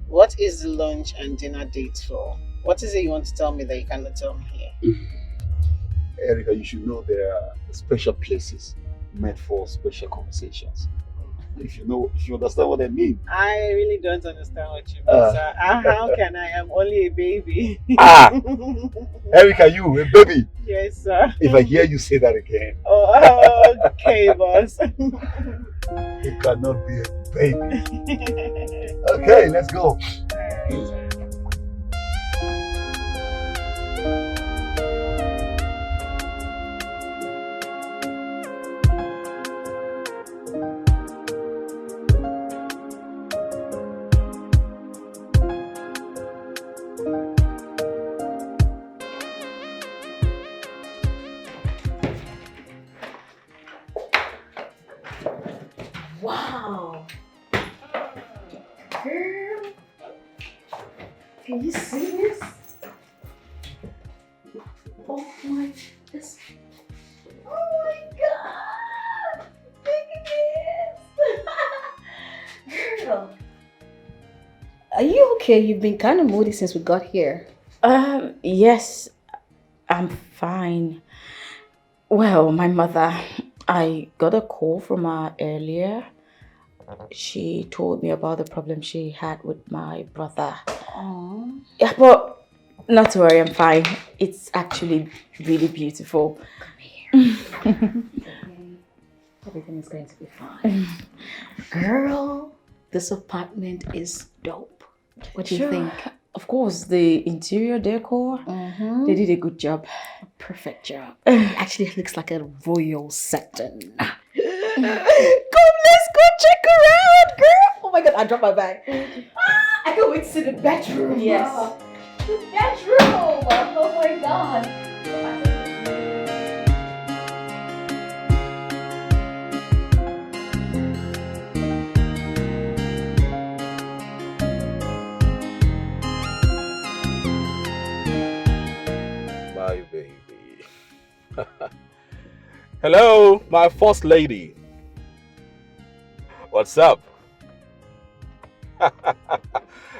what is the lunch and dinner date for? What is it you want to tell me that you cannot tell me here? Erica, you should know there are special places meant for special conversations. If you understand what I mean. I really don't understand what you mean, sir. How can I? I'm only a baby. Erica, you, a baby. Yes, sir. If I hear you say that again. Oh, okay, boss. You cannot be a baby. Okay, let's go. Wow. Girl. Can you see this? Oh my, this. Oh my God. Look at this. Girl. Are you okay? You've been kind of moody since we got here. Yes, I'm fine. Well, my mother, I got a call from her earlier. She told me about the problem she had with my brother. Aww. Yeah, but not to worry, I'm fine. It's actually really beautiful. Come here. Everything is going to be fine. Girl, this apartment is dope. What do you think? Of course, the interior decor, they did a good job. A perfect job. Actually, it looks like a royal setting. Come, let's go check around, girl. Oh my God, I dropped my bag. I can't wait to see the bedroom. Yes. The bedroom. Oh my God. My baby. Hello, my first lady. What's up?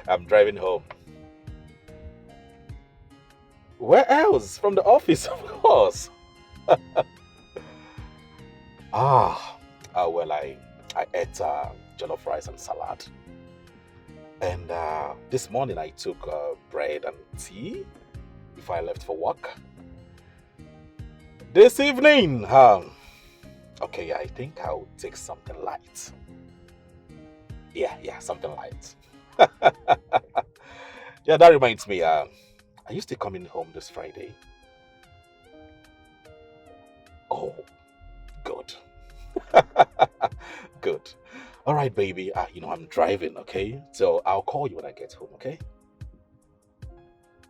I'm driving home. Where else? From the office, of course. Well, I ate jollof rice and salad. And this morning I took bread and tea before I left for work. This evening, okay, I think I'll take something light. Yeah, something light. Yeah, that reminds me, are you still coming home this Friday? Oh, good. Good. All right, baby, I'm driving, okay? So I'll call you when I get home, okay?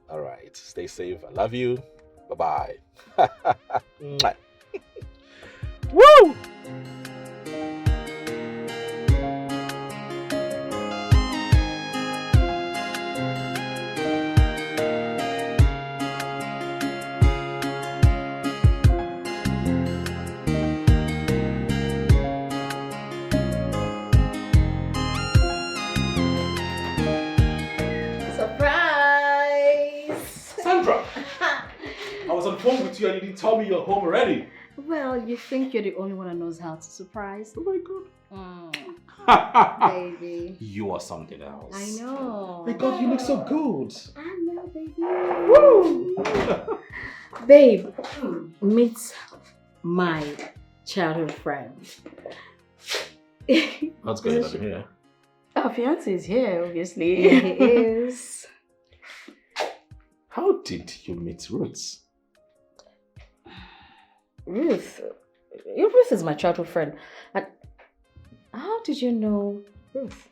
All right, stay safe. I love you. Bye-bye. Mwah. Woo! Sandra! I was on the phone with you and you didn't tell me you're home already. Well, you think you're the only one that knows how to surprise. Oh my God. Baby. You are something else. I know. My God, you look so good. I know, baby. Woo! Babe, meet my childhood friend. What's going on here? Our fiance is here, obviously. Yeah, he is. How did you meet Ruth? Ruth is my childhood friend. And how did you know Ruth?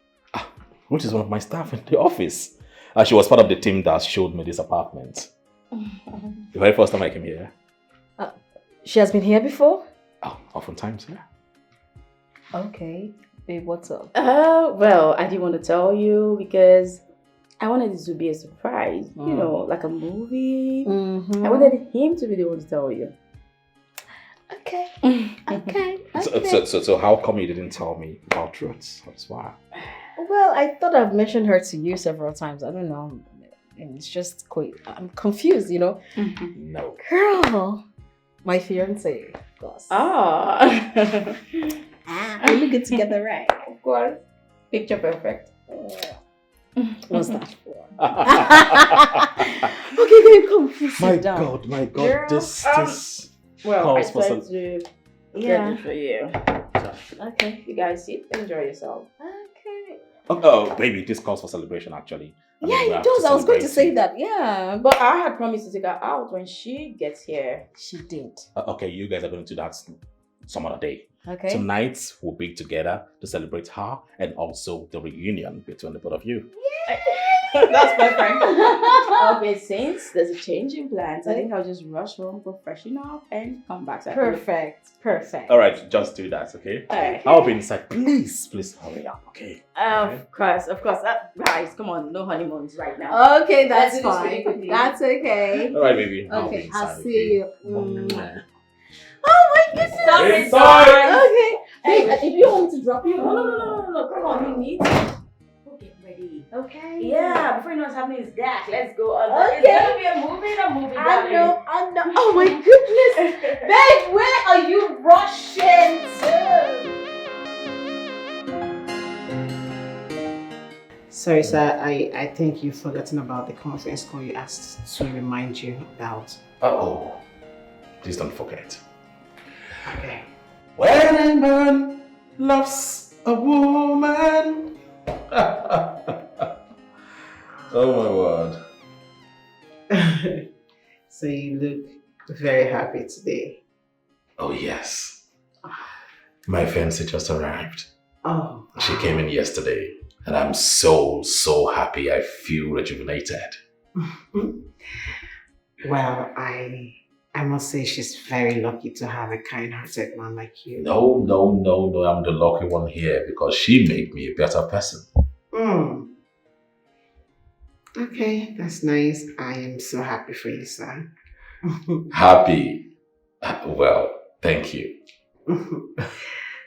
Ruth is one of my staff in the office. She was part of the team that showed me this apartment. The very first time I came here. She has been here before? Oh, oftentimes, yeah. Okay. Babe, what's up? Well, I didn't want to tell you because I wanted it to be a surprise. You know, like a movie. I wanted him to be the one to tell you. Okay. Okay. So how come you didn't tell me about truths? That's why. Well, I thought I've mentioned her to you several times. I don't know. And it's just quite, I'm confused, you know? No. Girl, my fiance, of course. We look good together, right? Of course. Picture perfect. What's that for? Okay, babe, come please My sit down. God, Girl, this well, calls I for tried some... to get Yeah. it for you. Okay, you guys sit, enjoy yourself. Okay. Oh, baby, this calls for celebration, actually. I mean, we Yeah, have it does. I was going to celebrate say it. that. Yeah. But I had promised to take her out when she gets here. She did. Okay, you guys are going to do that some other day. Okay. Tonight, we'll be together to celebrate her and also the reunion between the both of you. That's perfect. Okay, since there's a change in plans, I think I'll just rush home, go freshen up, and come back. Perfect. Perfect. All right, just do that, okay? Alright. I'll be inside. Please hurry up, okay? Of course. Guys, come on, no honeymoons right now. Okay, that's Let's do this really fine. quickly. That's okay. All right, baby. I'll be Okay, inside, I'll see you. Mwah. Oh my goodness. Stop it, Inside. guys. Okay. Hey, if you want me to drop you, no. Come on, you need to go get ready. Okay. Yeah, before you know what's happening is that. Let's go. Okay. It's gonna be a movie. I know. Oh my goodness. Babe, where are you rushing to? Sorry, sir. I think you've forgotten about the conference call you asked to remind you about. Uh-oh. Please don't forget. Okay. When a man loves a woman. Oh my word. So you look very happy today. Oh yes. My fiancée just arrived. Oh. She came in yesterday and I'm so happy. I feel rejuvenated. Well, I must say she's very lucky to have a kind-hearted man like you. No, I'm the lucky one here because she made me a better person. Okay, that's nice. I am so happy for you, sir. Happy? Well, thank you.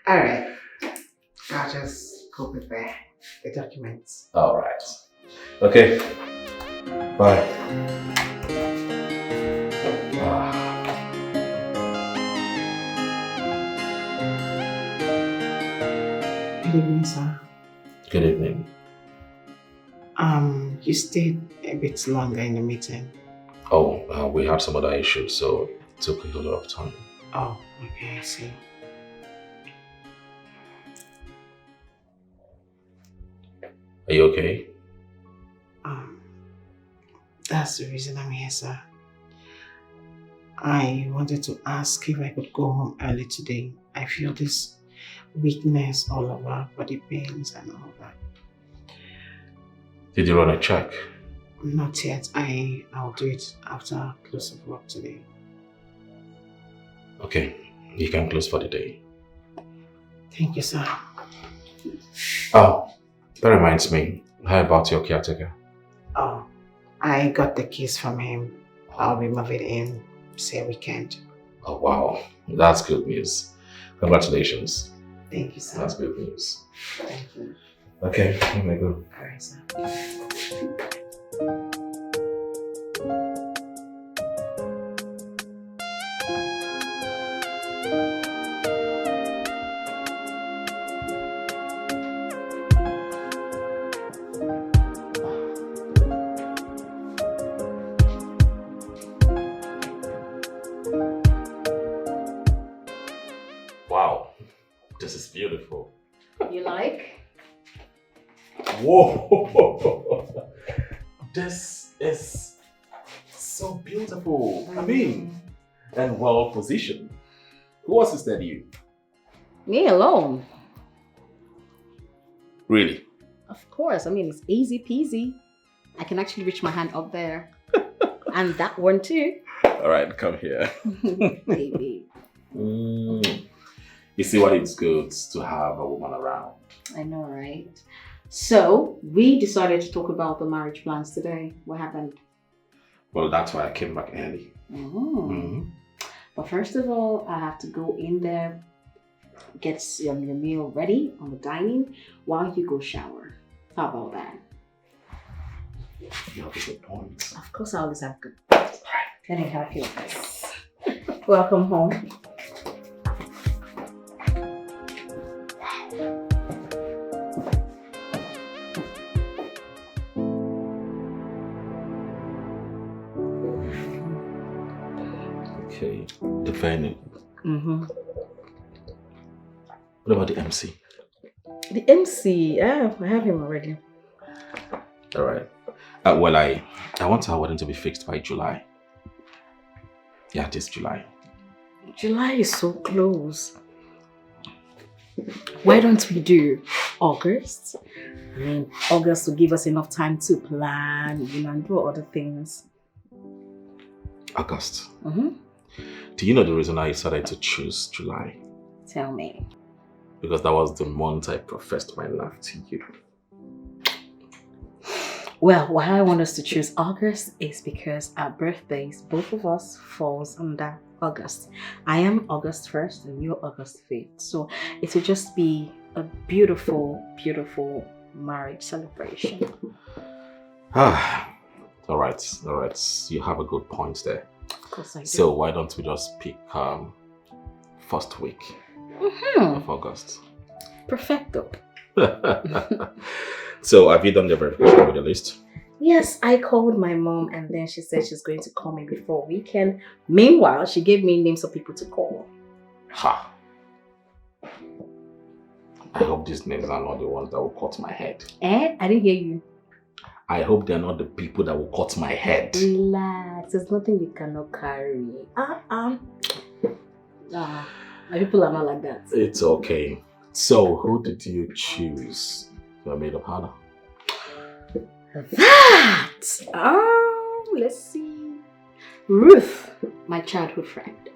All right. I'll just go prepare the documents. All right. Okay. Bye. Good evening, sir. Good evening. You stayed a bit longer in the meeting. Oh, we had some other issues, so it took a lot of time. Oh, okay, I see. Are you okay? That's the reason I'm here, sir. I wanted to ask if I could go home early today. I feel this weakness all over, body pains and all that. Did you run a check? Not yet. I'll do it after close of work today. Okay, you can close for the day. Thank you, sir. Oh, that reminds me. How about your caretaker? Oh, I got the keys from him. I'll be moving in, say weekend. Oh, wow. That's good news. Congratulations. Thank you, sir. That's good news. Thank you. Okay, let me go. All right, sir. Wow, this is beautiful. You like? Whoa! This is so beautiful. I mean, and well positioned. Who assisted you? Me alone. Really? Of course. I mean, it's easy peasy. I can actually reach my hand up there. And that one too. All right, come here. Baby. You see why it's good to have a woman around. I know, right? So, we decided to talk about the marriage plans today. What happened? Well, that's why I came back early. But first of all, I have to go in there, get your meal ready on the dining while you go shower. How about that? You have a good point. Of course, I always have good points. Let me help you with this. Welcome home. Okay, the venue. What about the MC? The MC, I have him already. All right. Well, I want our wedding to be fixed by July. Yeah, this July. July is so close. Why don't we do August? I mean, August will give us enough time to plan, and do other things. August. Do you know the reason I decided to choose July? Tell me. Because that was the month I professed my love to you. Well, why I want us to choose August is because our birthdays, both of us, falls under August. I am August 1st and you're August 5th. So it will just be a beautiful, beautiful marriage celebration. All right. You have a good point there. Of course I do. So why don't we just pick first week of August? Perfecto. So have you done the verification with the list? Yes, I called my mom and then she said she's going to call me before weekend. Meanwhile, she gave me names of people to call. Ha! I hope these names are not the ones that will cut my head. I didn't hear you. I hope they're not the people that will cut my head. Relax, there's nothing you cannot carry. My people are not like that. It's okay. So, who did you choose? Your maid of honor. That! Let's see. Ruth, my childhood friend.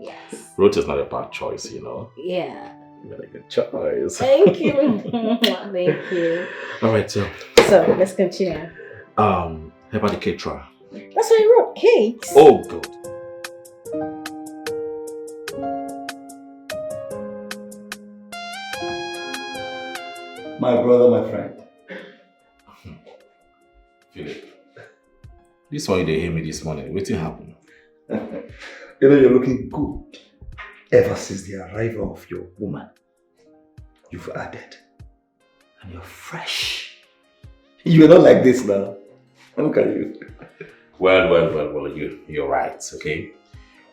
Yes. Ruth is not a bad choice, Yeah. You made a good choice. Thank you. Thank you. Alright, so let's continue. How about the caterer? That's what I wrote, cakes. Oh, good. My brother, my friend. Philip, this one you didn't hear me this morning. What happened? You're looking good. Ever since the arrival of your woman, you've added. And you're fresh. You're not like this now. Look at you. Well, you're right, okay?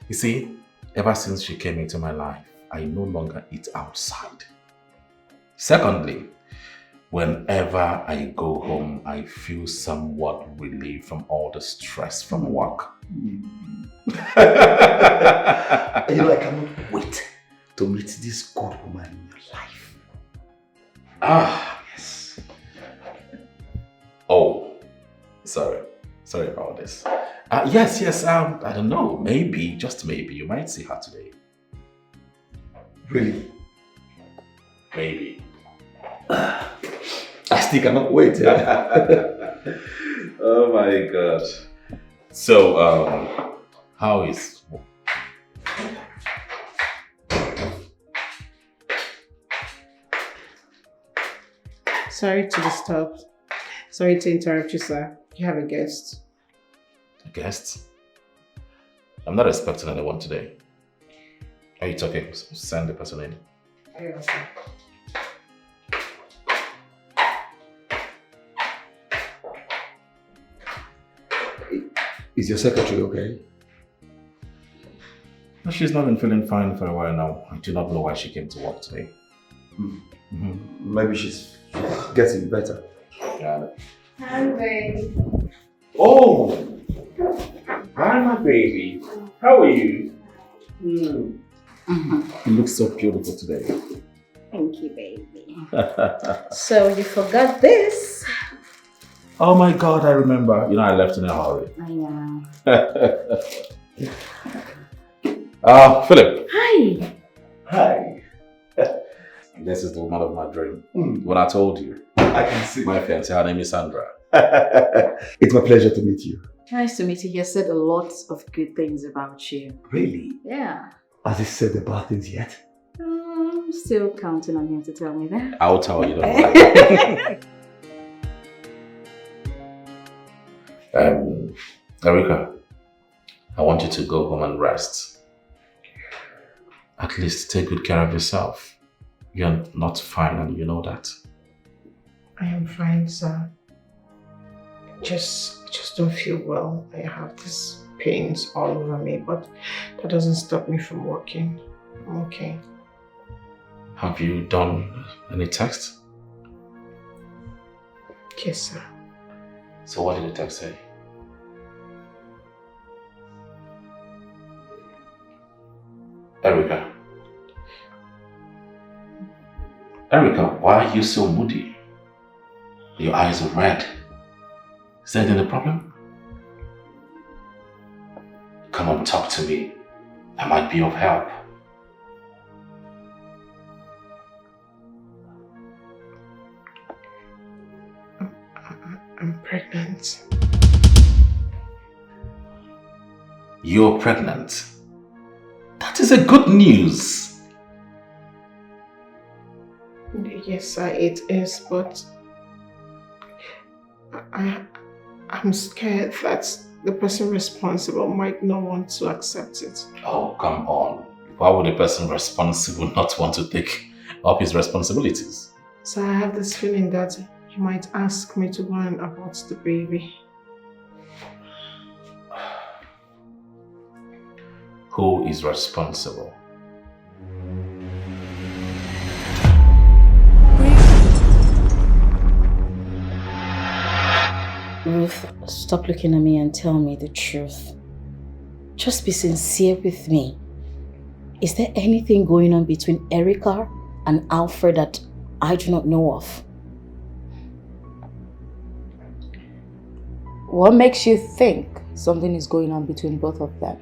You see, ever since she came into my life, I no longer eat outside. Secondly, whenever I go home, I feel somewhat relieved from all the stress from work. I cannot wait to meet this good woman in your life. Yes. Oh, sorry about this. Yes, I don't know, maybe, just maybe, you might see her today. Really? Maybe. I still cannot wait. Oh my God. So, how is... Sorry to disturb. Sorry to interrupt you, sir. You have a guest. A guest? I'm not expecting anyone today. Oh, it's okay. Send the person in. Very well, sir. Is your secretary okay? No, she's not been feeling fine for a while now. I do not know why she came to work today. Maybe she's getting better. Yeah. Hi, baby. Oh! Hi, my baby. How are you? You look so beautiful today. Thank you, baby. So you forgot this. Oh my God, I remember. You know, I left in a hurry. I know. Philip. Hi. Hi. This is the woman of my dream. When I told you. I can see. My fiancée, her name is Sandra. It's my pleasure to meet you. Nice to meet you. He has said a lot of good things about you. Really? Yeah. Has he said the bad things yet? I'm still counting on him to tell me that. I'll tell you. Don't worry. Erica, I want you to go home and rest. At least take good care of yourself. You're not fine and you know that. I am fine, sir. Just don't feel well. I have these pains all over me, but that doesn't stop me from working. I'm okay. Have you done any text? Yes, sir. So what did the text say? Erica, why are you so moody? Your eyes are red. Is there any problem? Come on, talk to me. I might be of help. I'm pregnant. You're pregnant? That is a good news. Yes, sir, it is, but I'm scared that the person responsible might not want to accept it. Oh, come on. Why would a person responsible not want to take up his responsibilities? So I have this feeling that he might ask me to go and abort the baby. Who is responsible? Ruth, stop looking at me and tell me the truth. Just be sincere with me. Is there anything going on between Erica and Alfred that I do not know of? What makes you think something is going on between both of them?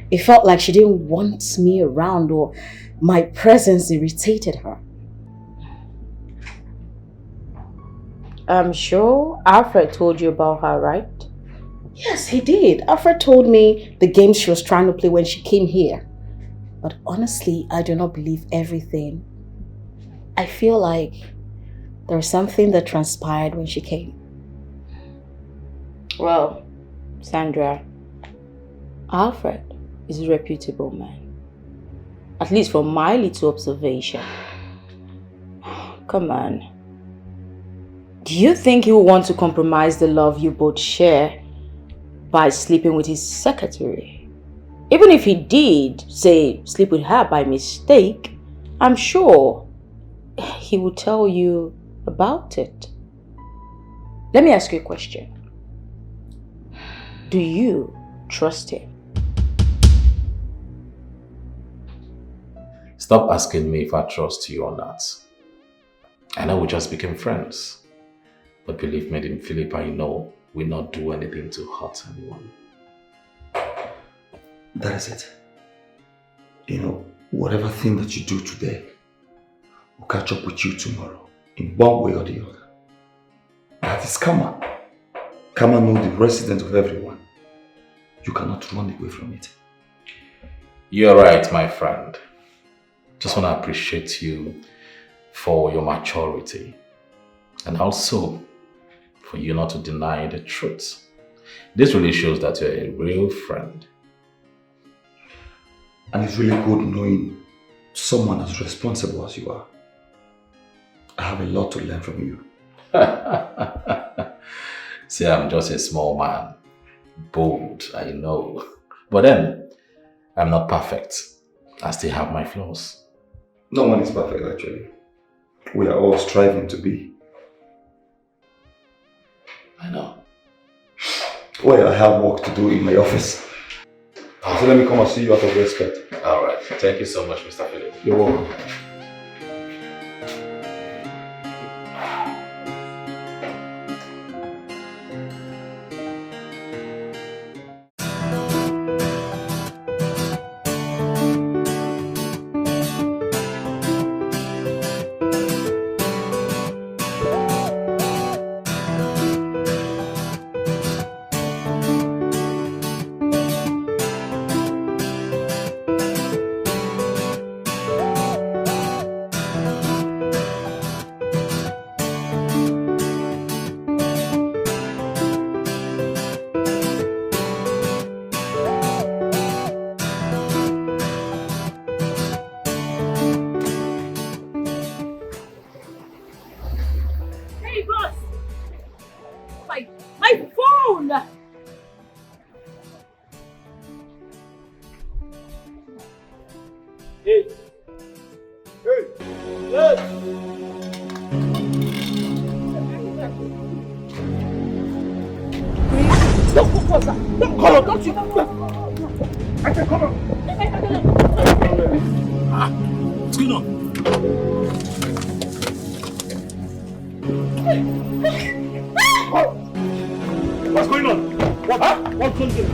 It felt like she didn't want me around, or my presence irritated her. I'm sure Alfred told you about her, right? Yes, he did. Alfred told me the game she was trying to play when she came here. But honestly, I do not believe everything. I feel like there was something that transpired when she came. Well, Sandra, Alfred is a reputable man. At least from my little observation. Come on. Do you think he will want to compromise the love you both share by sleeping with his secretary? Even if he did, say, sleep with her by mistake, I'm sure he will tell you about it. Let me ask you a question. Do you trust him? Stop asking me if I trust you or not. I know we just became friends. But believe me, in Philip, I know we'll not do anything to hurt anyone. That is it. You know, whatever thing that you do today will catch up with you tomorrow in one way or the other. That is karma. Karma knows the resident of everyone. You cannot run away from it. You're right, my friend. Just want to appreciate you for your maturity and also for you not to deny the truth. This really shows that you're a real friend. And it's really good knowing someone as responsible as you are. I have a lot to learn from you. See, I'm just a small man. Bold, I know. But then, I'm not perfect. I still have my flaws. No one is perfect, actually. We are all striving to be. I know. Well, I have work to do in my office. So let me come and see you out of respect. Alright. Thank you so much, Mr. Philip. You're welcome. Hey! Hey! Hey! Don't what's that? Don't come on, don't you? I said come on. What's going on? What's going on? What? Huh? What's going on?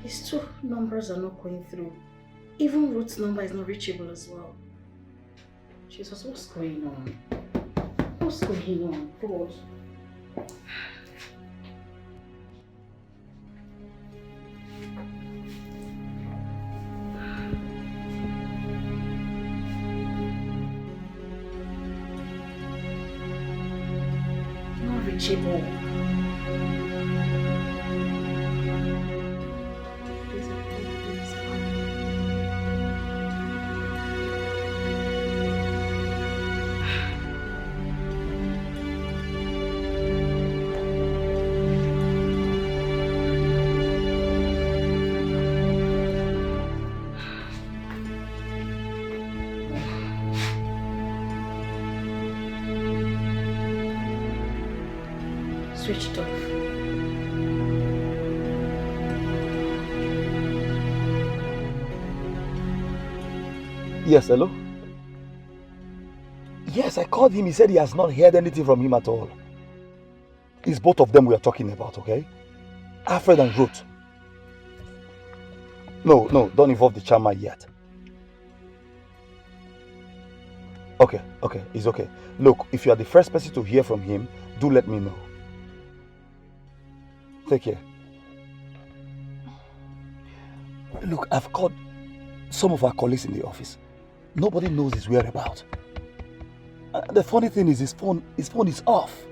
His two numbers are not going through. Even Ruth's number is not reachable as well. Jesus, what's going on? What's going on? God. Not reachable. Switched off. Yes, hello? Yes, I called him. He said he has not heard anything from him at all. It's both of them we are talking about, okay? Alfred and Ruth. No, don't involve the chairman yet. Okay, it's okay. Look, if you are the first person to hear from him, do let me know. Take care. Look, I've called some of our colleagues in the office. Nobody knows his whereabouts. The funny thing is his phone is off.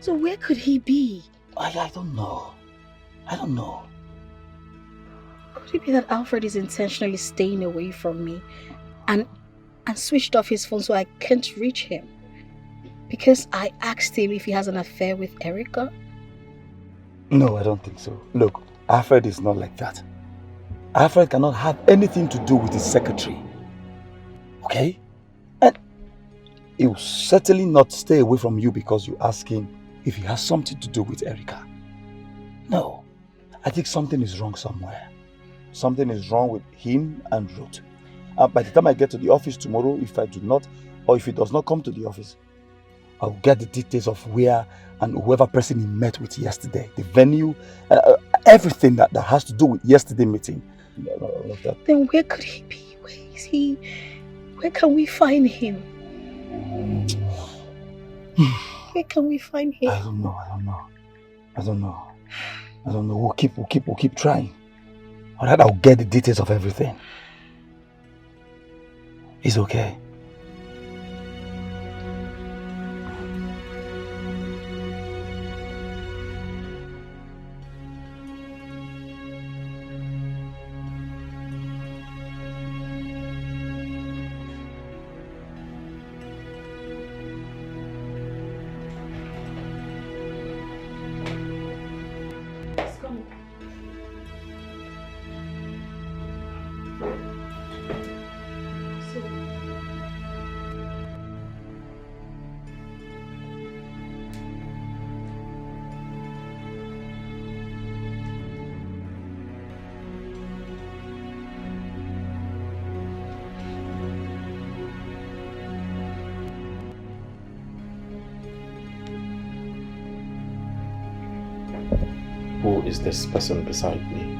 So where could he be? I don't know. I don't know. Could it be that Alfred is intentionally staying away from me and switched off his phone so I can't reach him? Because I asked him if he has an affair with Erica? No, I don't think so. Look, Alfred is not like that. Alfred cannot have anything to do with his secretary. Okay? And he will certainly not stay away from you because you ask him if he has something to do with Erica. No. I think something is wrong somewhere. Something is wrong with him and Ruth. By the time I get to the office tomorrow, if I do not, or if he does not come to the office, I'll get the details of where and whoever person he met with yesterday, the venue, everything that has to do with yesterday's meeting. Then where could he be? Where is he? Where can we find him? Where can we find him? I don't know. We'll keep trying. Alright, I'll get the details of everything. It's okay. Who is this person beside me?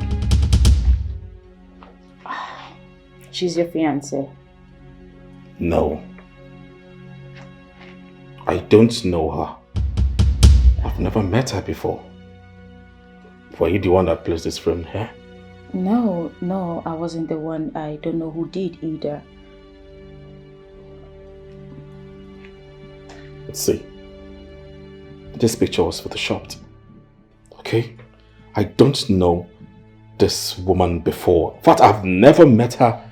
She's your fiancée. No. I don't know her. I've never met her before. Were you the one that placed this frame here? No, I wasn't the one. I don't know who did either. Let's see. This picture was photoshopped. Okay? I don't know this woman before. In fact, I've never met her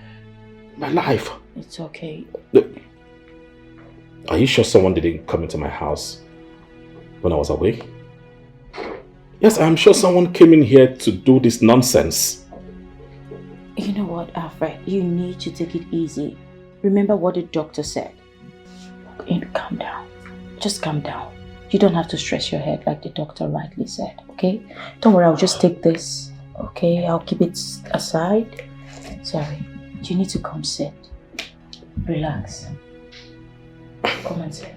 in my life. It's okay. Are you sure someone didn't come into my house when I was away? Yes, I'm sure someone came in here to do this nonsense. You know what, Alfred? You need to take it easy. Remember what the doctor said. Calm down. Just calm down. You don't have to stress your head like the doctor rightly said, okay? Don't worry, I'll just take this, okay? I'll keep it aside. Sorry, you need to come sit. Relax. Come and sit.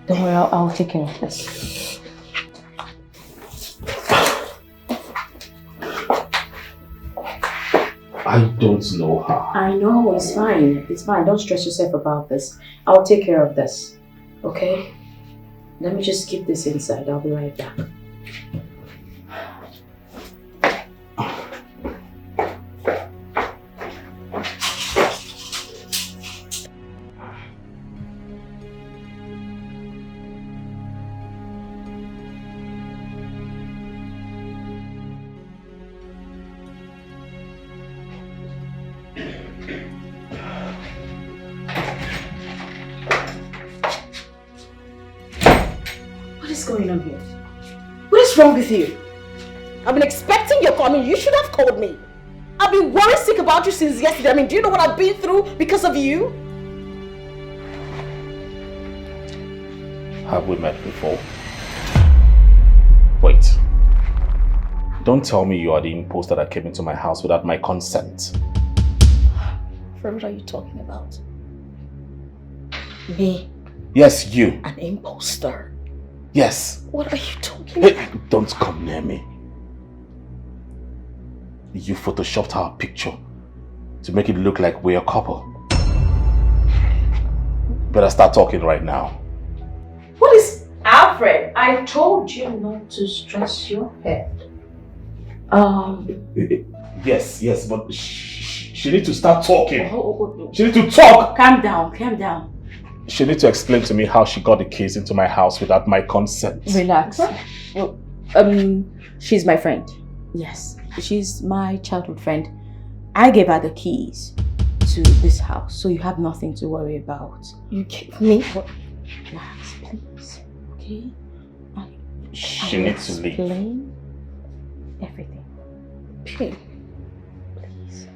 Don't worry, I'll take care of this. I don't know her. I know, it's fine. It's fine. Don't stress yourself about this. I'll take care of this, okay? Let me just keep this inside. I'll be right back. What's wrong with you? I've been expecting your call. I mean, you should have called me. I've been worried sick about you since yesterday. I mean, do you know what I've been through because of you? Have we met before? Wait. Don't tell me you are the imposter that came into my house without my consent. What are you talking about? Me? Yes, you. An imposter? Yes. What are you talking about? Hey, don't come near me. You photoshopped our picture to make it look like we're a couple. Better start talking right now. What is... Alfred, I told you not to stress your head. Yes, but she needs to start talking. Oh. She needs to talk. Calm down. She needs to explain to me how she got the keys into my house without my consent. Relax. Well, she's my friend. Yes, she's my childhood friend. I gave her the keys to this house, so you have nothing to worry about. You gave me? Relax, please. Okay? She needs to leave. Explain everything. Okay. Please.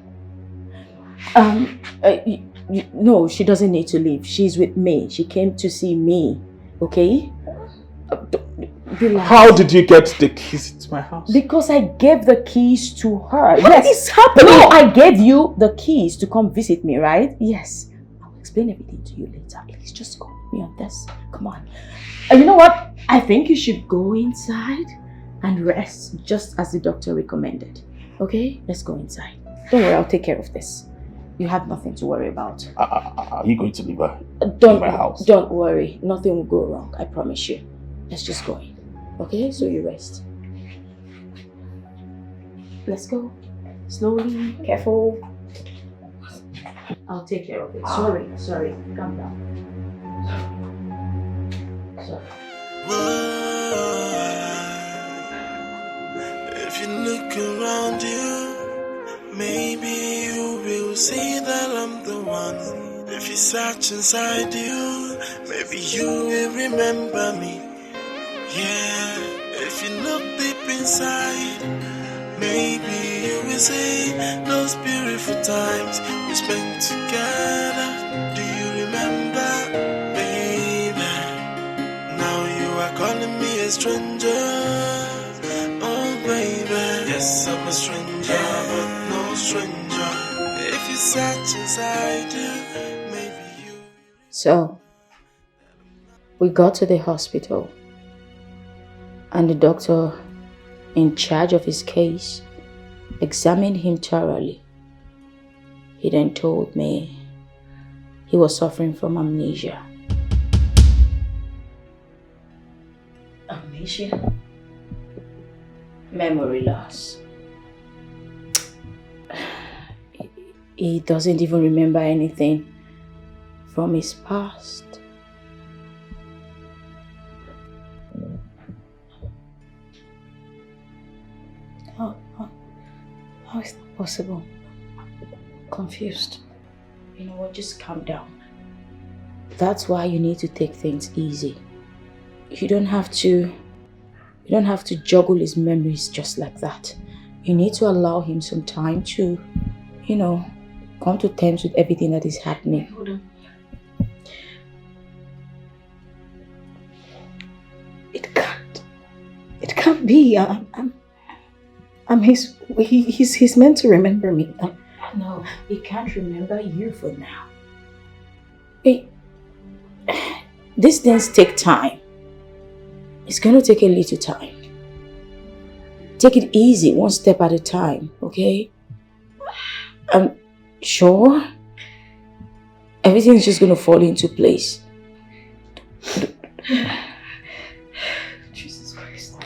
No, she doesn't need to leave. She's with me. She came to see me. Okay? Relax. How did you get the keys into my house? Because I gave the keys to her. What is happening? No, I gave you the keys to come visit me, right? Yes. I'll explain everything to you later. Please just go with me on this. Come on. You know what? I think you should go inside and rest just as the doctor recommended. Okay? Let's go inside. Don't worry, I'll take care of this. You have nothing to worry about. Are you going to leave her in my house? Don't worry. Nothing will go wrong. I promise you. Let's just go in. Okay? So you rest. Let's go. Slowly. Careful. I'll take care of it. Sorry. Calm down. Sorry. If you look around you, maybe you will see that I'm the one. If you search inside you, maybe you will remember me. Yeah, if you look deep inside, maybe you will see those beautiful times we spent together. Do you remember, baby? Now you are calling me a stranger. Oh, baby. Yes, I'm a stranger, but no stranger. If you search inside you, maybe you. So, we got to the hospital and the doctor in charge of his case, examined him thoroughly. He then told me he was suffering from amnesia. Amnesia? Memory loss. He doesn't even remember anything from his past. How is that possible? Confused. You know what, just calm down. That's why you need to take things easy. You don't have to juggle his memories just like that. You need to allow him some time to, come to terms with everything that is happening. Hold on. It can't be. He's meant to remember me. No, he can't remember you for now. These things take time. It's going to take a little time. Take it easy, one step at a time, okay? I'm sure everything's just going to fall into place. Jesus Christ.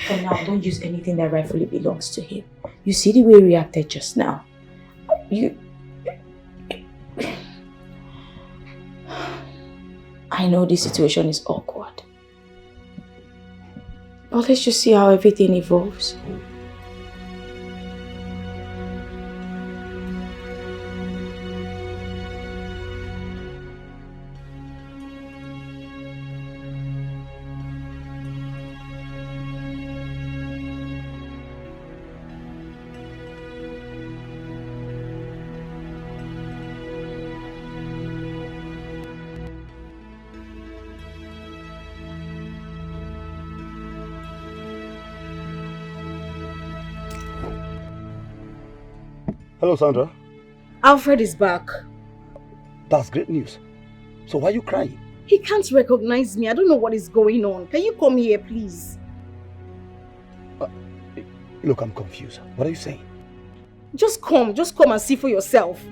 For now, don't use anything that rightfully belongs to him. You see the way he reacted just now. I know this situation is awkward. But let's just see how everything evolves. Hello, Sandra. Alfred is back. That's great news. So why are you crying? He can't recognize me. I don't know what is going on. Can you come here, please? Look, I'm confused. What are you saying? Just come and see for yourself.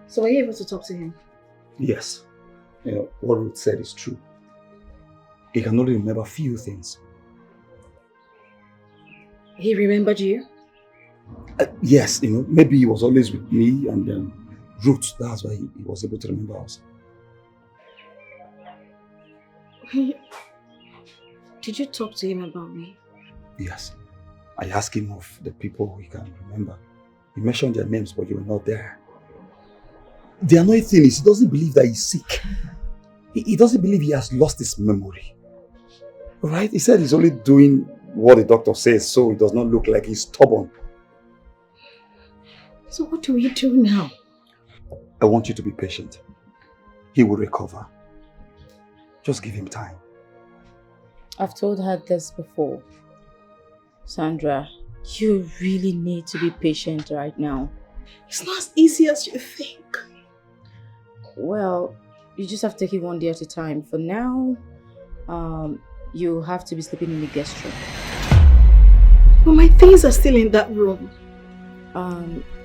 So were you able to talk to him? Yes. What Ruth said is true. He can only remember a few things. He remembered you? Yes, maybe he was always with me and Ruth, that's why he was able to remember us. Did you talk to him about me? Yes. I asked him of the people he can remember. He mentioned their names, but you were not there. The annoying thing is he doesn't believe that he's sick. He doesn't believe he has lost his memory. Right? He said he's only doing what the doctor says so it does not look like he's stubborn. So what do we do now? I want you to be patient. He will recover. Just give him time. I've told her this before. Sandra, you really need to be patient right now. It's not as easy as you think. Well, you just have to take it one day at a time. For now, you have to be sleeping in the guest room. But my things are still in that room.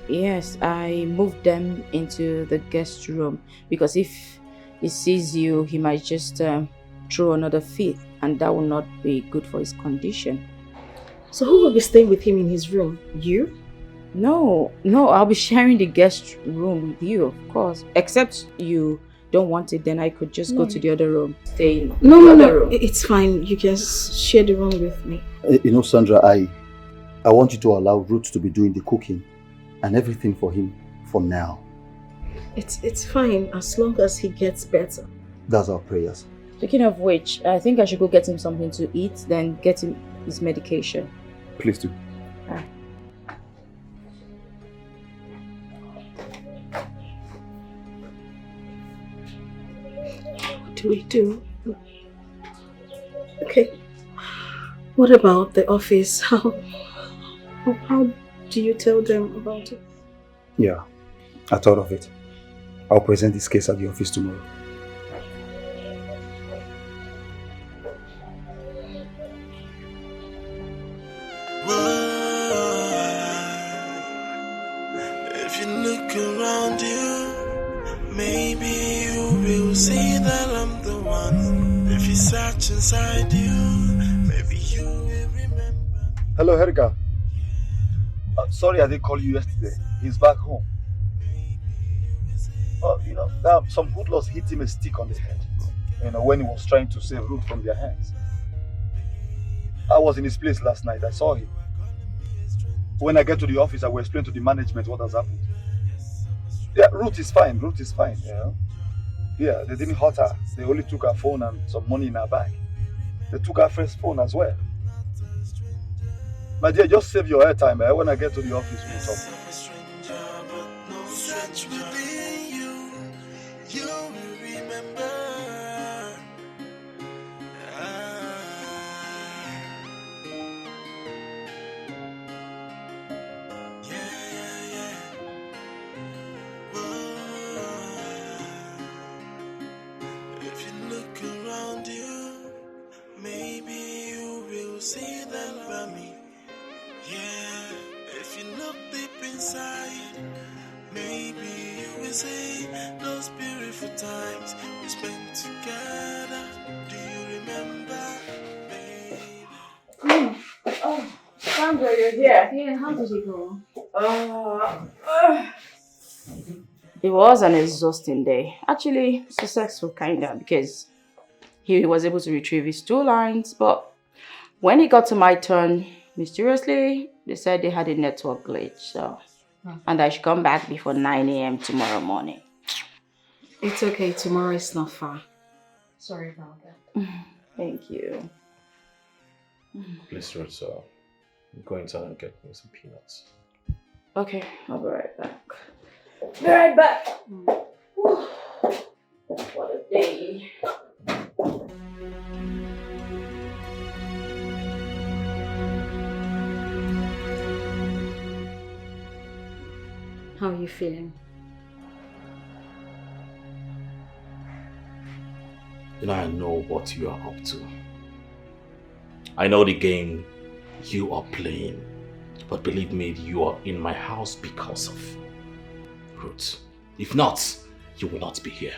Yes, I moved them into the guest room because if he sees you, he might just throw another fit, and that will not be good for his condition. So who will be staying with him in his room? You? No, I'll be sharing the guest room with you, of course. Except you don't want it, then I could just go to the other room. Stay in the other room. It's fine. You can share the room with me. Sandra, I want you to allow Ruth to be doing the cooking and everything for him for now. It's fine as long as he gets better. That's our prayers. Speaking of which, I think I should go get him something to eat, then get him his medication. Please do. What do we do? Okay. What about the office? How do you tell them about it? Yeah, I thought of it. I'll present this case at the office tomorrow. If you look around you, maybe you will see that I'm the one. If you search inside you, maybe you will remember. Hello, Herika. Sorry I didn't call you yesterday. He's back home. Some hoodlums hit him a stick on the head. When he was trying to save Ruth from their hands. I was in his place last night. I saw him. When I get to the office, I will explain to the management what has happened. Yeah, Ruth is fine. Yeah, they didn't hurt her. They only took her phone and some money in her bag. They took her first phone as well. My dear, just save your airtime. When I get to the office, we'll talk. You will remember. If you look around you, maybe you will see them by me. Yeah, if you look deep inside, maybe you will see those beautiful times we spent together. Do you remember, baby? Oh, Sandra, you're here. Yeah, how did it go? It was an exhausting day. Actually, successful kinda, because he was able to retrieve his 2 lines, but when it got to my turn, mysteriously, they said they had a network glitch, so and I should come back before 9 a.m. tomorrow morning. It's okay, tomorrow is not far. Sorry about that. Thank you. Please, Ruth, go inside and get me some peanuts. Okay, I'll be right back. Be right back. What a day. How are you feeling? I know what you are up to. I know the game you are playing. But believe me, you are in my house because of Ruth. If not, you will not be here.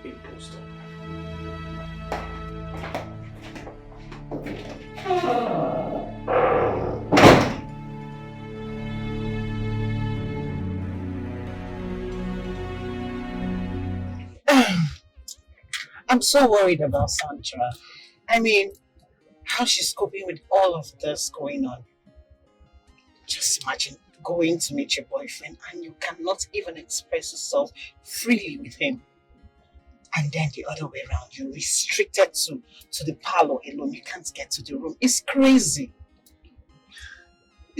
Impostor. I'm so worried about Sandra. I mean, how she's coping with all of this going on. Just imagine going to meet your boyfriend and you cannot even express yourself freely with him. And then the other way around, you're restricted to the parlor alone. You can't get to the room. It's crazy.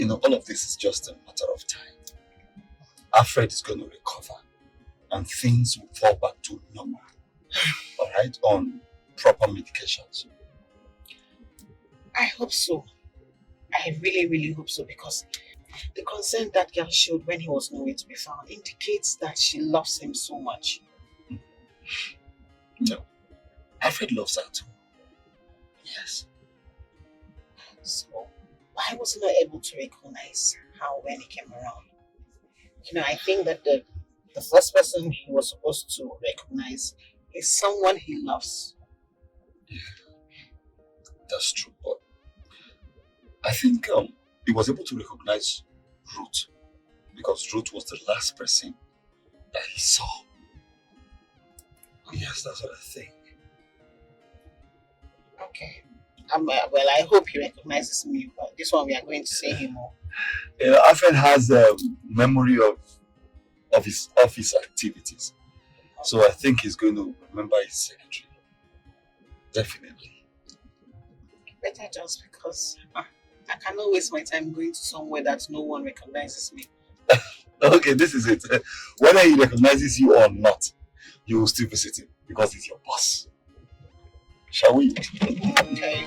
All of this is just a matter of time. Alfred is going to recover and things will fall back to normal. Alright? On proper medications. I hope so. I really, really hope so, because the concern that girl showed when he was nowhere to be found indicates that she loves him so much. No. Alfred loves her too. Yes. So, why was he not able to recognize her when he came around? I think that the first person he was supposed to recognize is someone he loves. Yeah. That's true, but I think he was able to recognize Ruth because Ruth was the last person that he saw. Yes, that's what I think. Okay. Well, I hope he recognizes me, but this one we are going to see him more. Alfred has a memory of his office activities. So I think he's going to remember his secretary. Definitely. Better just because I cannot waste my time going to somewhere that no one recognizes me. Okay, this is it. Whether he recognizes you or not, you will still visit him because he's your boss. Shall we? Okay.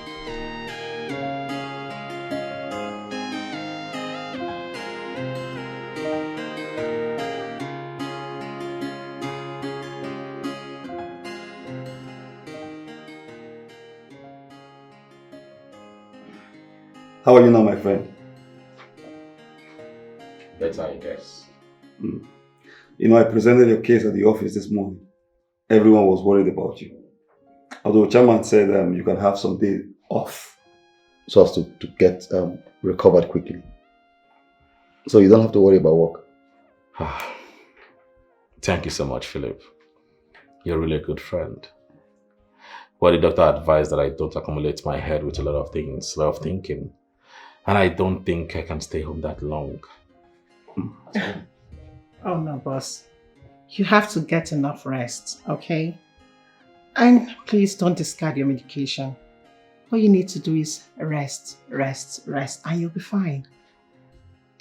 How are you now, my friend? Better, I guess. You know, I presented your case at the office this morning. Everyone was worried about you. Although chairman said you can have some day off so as to get recovered quickly. So you don't have to worry about work. Thank you so much, Philip. You're really a good friend. Well, the doctor advised that I don't accumulate my head with a lot of things, a lot of thinking. And I don't think I can stay home that long. Oh no, boss. You have to get enough rest, okay? And please don't discard your medication. All you need to do is rest, rest, rest, and you'll be fine.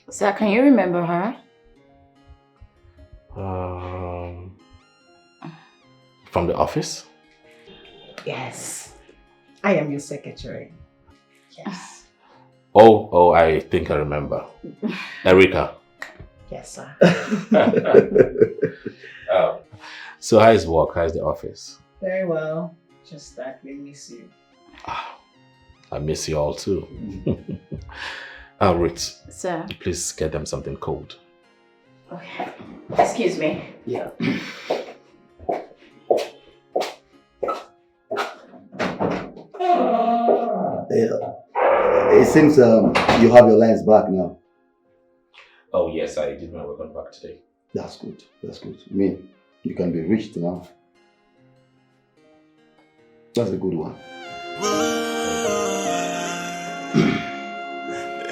Sir, can you remember her? From the office? Yes. I am your secretary. Yes. Oh, I think I remember. Erika. Yes, sir. So how is work? How is the office? Very well. Just that we miss you. I miss you all too. Ruth. Sir. Please get them something cold. Okay. Excuse me. Yeah. It seems you have your lines back now. Oh yes, I did my work on back today. That's good. That's good. I mean, you can be reached now. That's a good one.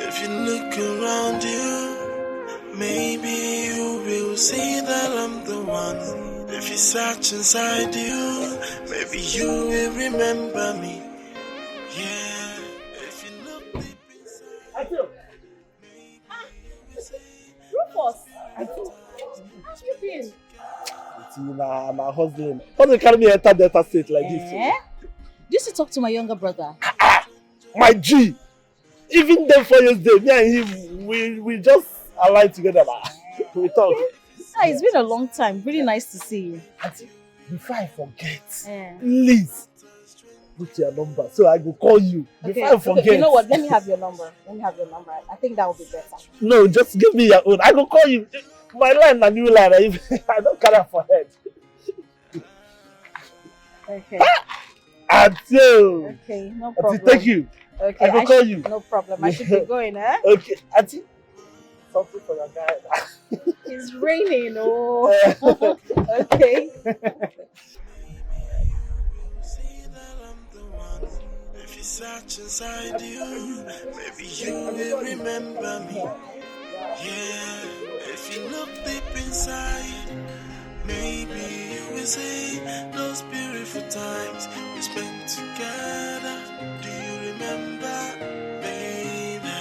If you look around you, maybe you will see that I'm the one. If you search inside you, maybe you will remember me. Yeah, if you look deep inside. Rufus, how you been? I'm hustling. How do you carry me enter Delta State like this? You used to talk to my younger brother. My G! Even then 4 years ago, me and him, we just aligned together. We talk. It's been a long time. Really nice to see you. Auntie, before I forget, please put your number so I will call you. Before I forget. Okay, you know what? Let me have your number. I think that would be better. No, just give me your own. I will call you. My line, a new line. I don't carry it for head. Okay. Auntie! Okay, no problem. Auntie, thank you. Okay, I will call you. No problem. I should be going, eh? Okay, Auntie. Something for your guy. It's raining, oh. Okay. If you search inside you, maybe you will remember me. Yeah, if you look deep inside, maybe you will see those beautiful times we spent together. Do you remember, baby?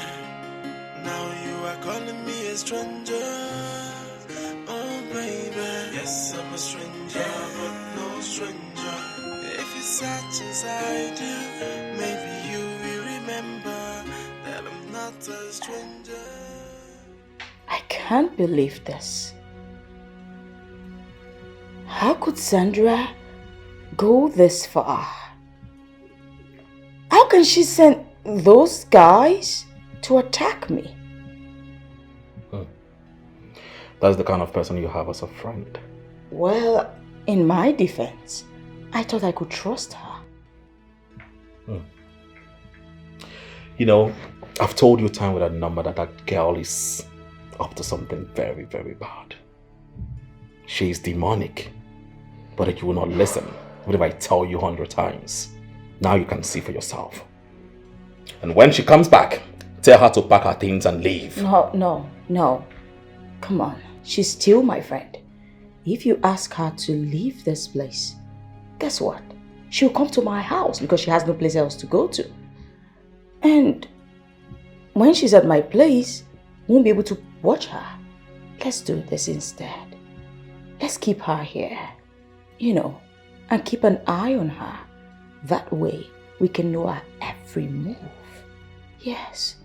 Now you are calling me a stranger. Oh, baby. Yes, I'm a stranger, but no stranger. If you search inside you, maybe you will remember that I'm not a stranger. I can't believe this. How could Sandra go this far? How can she send those guys to attack me? That's the kind of person you have as a friend. Well, in my defense, I thought I could trust her. You know, I've told you time with a number that girl is up to something very, very bad. She is demonic. But you will not listen, even if I tell you 100 times. Now you can see for yourself. And when she comes back, tell her to pack her things and leave. No. Come on. She's still my friend. If you ask her to leave this place, guess what? She'll come to my house because she has no place else to go to. And when she's at my place, won't be able to watch her. Let's do this instead. Let's keep her here, and keep an eye on her. That way, we can know her every move. Yes.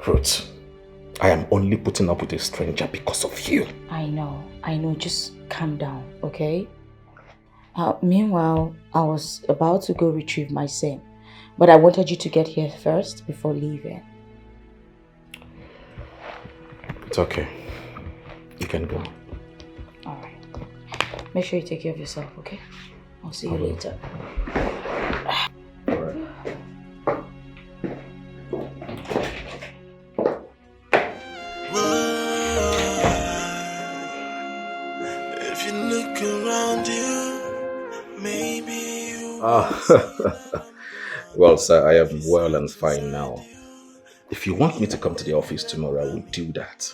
Ruth, I am only putting up with a stranger because of you. I know. Just calm down, okay? Meanwhile, I was about to go retrieve my SIM, but I wanted you to get here first before leaving. It's okay. You can go. Alright. Make sure you take care of yourself, okay? I'll see you later. Alright. If you look around you, maybe you Well, sir, I am well and fine now. If you want me to come to the office tomorrow, I will do that.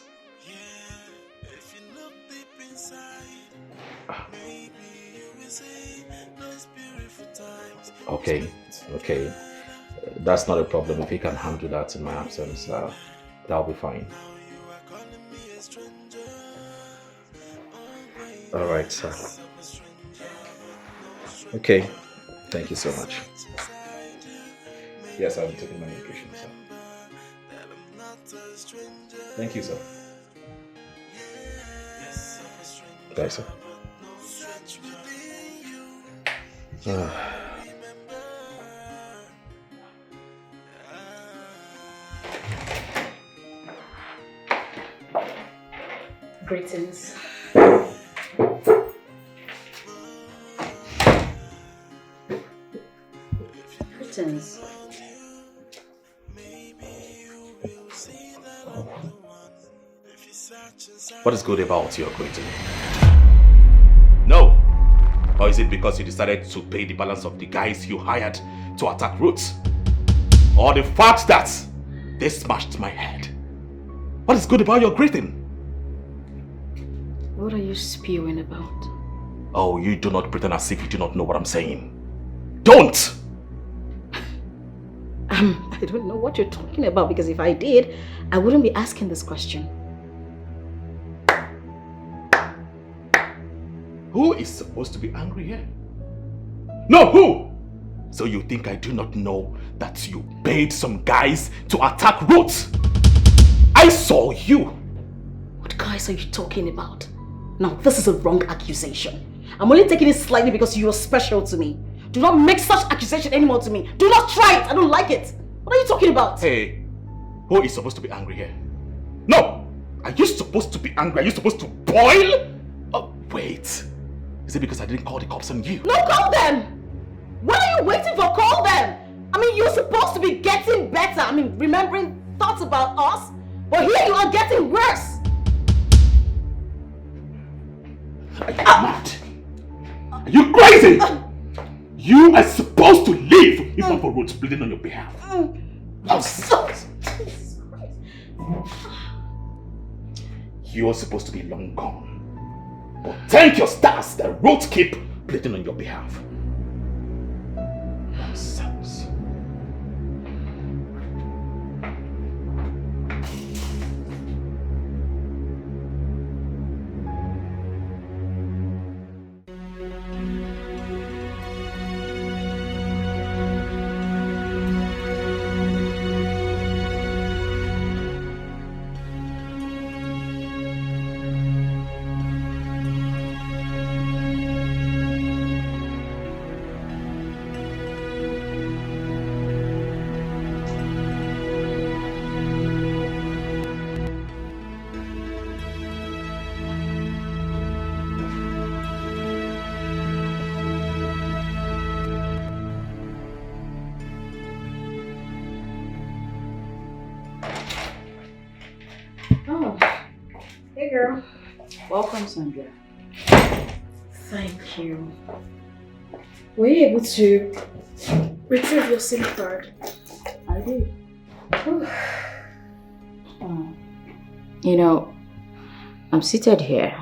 Okay. That's not a problem. If you can handle that in my absence, that'll be fine. All right, sir. Okay. Thank you so much. Yes, I'll be taking my medication, sir. Thank you, sir. Bye, sir. Greetings. Greetings. What is good about your greeting? No! Or is it because you decided to pay the balance of the guys you hired to attack Ruth? Or the fact that they smashed my head? What is good about your greeting? What are you spewing about? Oh, you do not pretend as if you do not know what I'm saying. Don't! I don't know what you're talking about, because if I did, I wouldn't be asking this question. Who is supposed to be angry here? No, who? So you think I do not know that you paid some guys to attack Ruth? I saw you! What guys are you talking about? Now, this is a wrong accusation. I'm only taking it slightly because you are special to me. Do not make such accusation anymore to me. Do not try it. I don't like it. What are you talking about? Hey, who is supposed to be angry here? No! Are you supposed to be angry? Are you supposed to boil? Oh, wait. Is it because I didn't call the cops on you? No, call them! What are you waiting for? Call them! I mean, you're supposed to be getting better. I mean, remembering thoughts about us. But here you are getting worse. Are you mad? Are you crazy? You are supposed to leave if not for Ruth bleeding on your behalf. You're supposed to be long gone. But thank your stars that Ruth keep bleeding on your behalf. Nonsense. Oh, hey girl. Welcome, Sandra. Thank you. Were you able to retrieve your SIM card? I did. I'm seated here,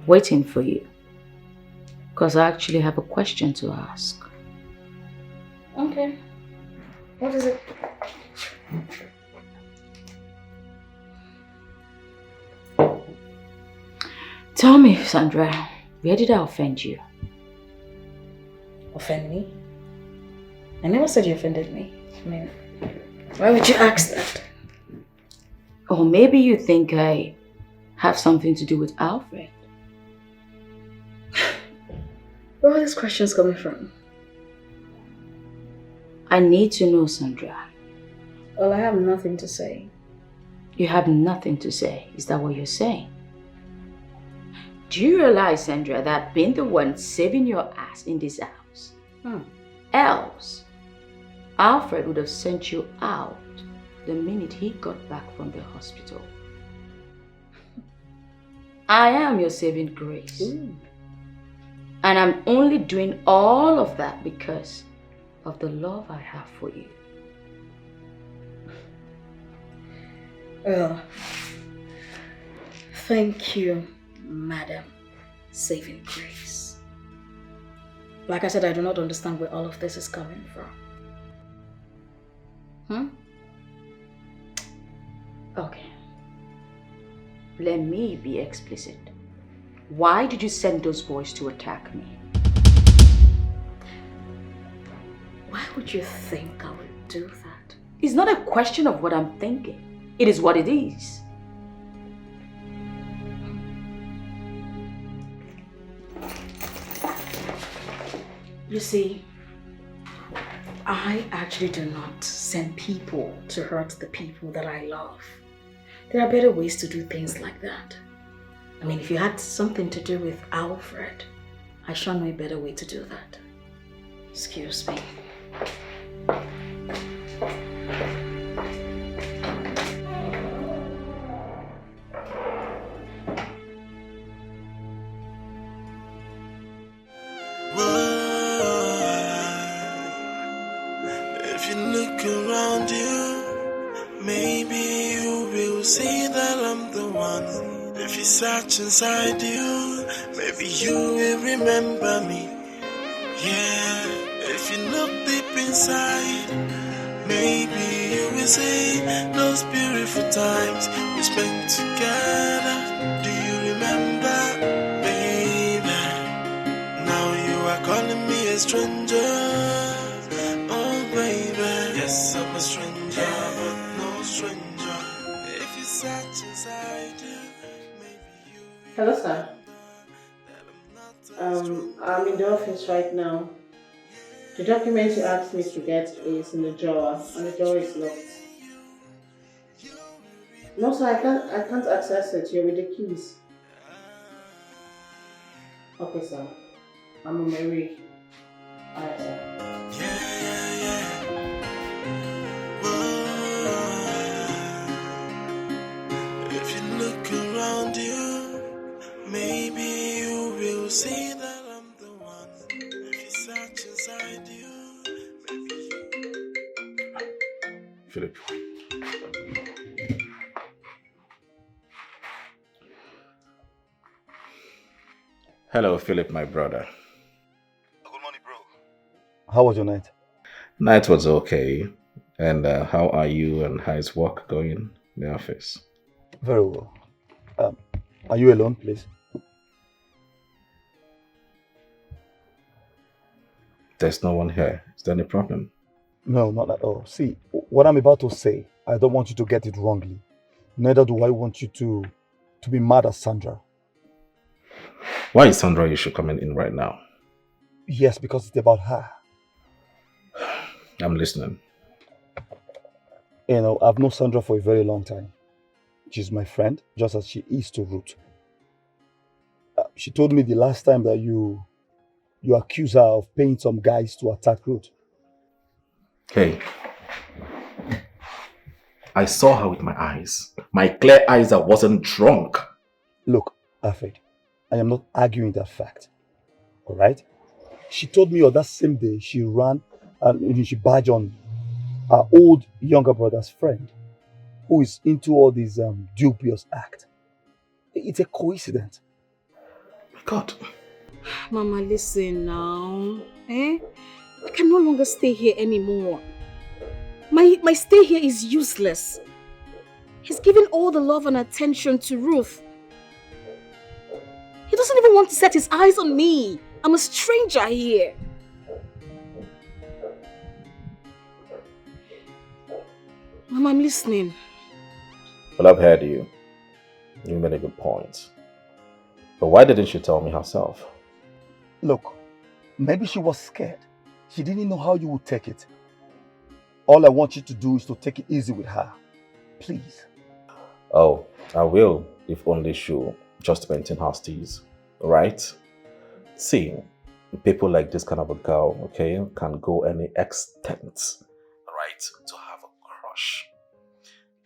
waiting for you. Because I actually have a question to ask. Okay. What is it? Tell me, Sandra, where did I offend you? Offend me? I never said you offended me. I mean, why would you ask that? Or maybe you think I have something to do with Alfred. Where are these questions coming from? I need to know, Sandra. Well, I have nothing to say. You have nothing to say. Is that what you're saying? Do you realize, Sandra, that being the one saving your ass in this house, else Alfred would have sent you out the minute he got back from the hospital. I am your saving grace. Ooh. And I'm only doing all of that because of the love I have for you. Well, thank you, Madam Saving Grace. Like I said, I do not understand where all of this is coming from. Okay. Let me be explicit. Why did you send those boys to attack me? Why would you think I would do that? It's not a question of what I'm thinking. It is what it is. You see, I actually do not send people to hurt the people that I love. There are better ways to do things like that. I mean, if you had something to do with Alfred, I sure know a better way to do that. Excuse me. If you look around you, maybe you will see that I'm the one. If you search inside you, maybe you will remember me. Yeah, if you look deep inside, maybe you will see those beautiful times we spent together. Do you remember, baby? Now you are calling me a stranger. Oh, baby. Yes, I'm a stranger, but no stranger. If you search inside you, maybe you will. Hello, sir. I'm in the office right now. The document you asked me to get is in the drawer, and the drawer is locked. No, sir, I can't access it. You're with the keys. Okay, sir. I'm on my way. Alright, sir. If you look around you, maybe you will see that I'm the one. If you search inside you, maybe you... Philip. Hello, Philip, my brother. Good morning, bro. How was your night? Night was okay. And how are you and how is work going in the office? Very well. Are you alone, please? There's no one here. Is there any problem? No, not at all. See, what I'm about to say, I don't want you to get it wrongly. Neither do I want you to be mad at Sandra. Why is Sandra issue coming in right now? Yes, because it's about her. I'm listening. You know, I've known Sandra for a very long time. She's my friend, just as she is to Ruth. She told me the last time that you accuse her of paying some guys to attack Ruth. Hey, I saw her with my eyes. My clear eyes, I wasn't drunk. Look, Alfred, I am not arguing that fact. All right? She told me on that same day she ran and she badged on her old younger brother's friend who is into all these dubious acts. It's a coincidence. God. Mama, listen now. I can no longer stay here anymore. My stay here is useless. He's giving all the love and attention to Ruth. He doesn't even want to set his eyes on me. I'm a stranger here. Mom, I'm listening. Well, I've heard you. You made a good point. But why didn't she tell me herself? Look, maybe she was scared. She didn't know how you would take it. All I want you to do is to take it easy with her. Please. Oh, I will, if only she'll just maintain her steez. Right? See, people like this kind of a girl, okay, can go any extent, right, to have a crush.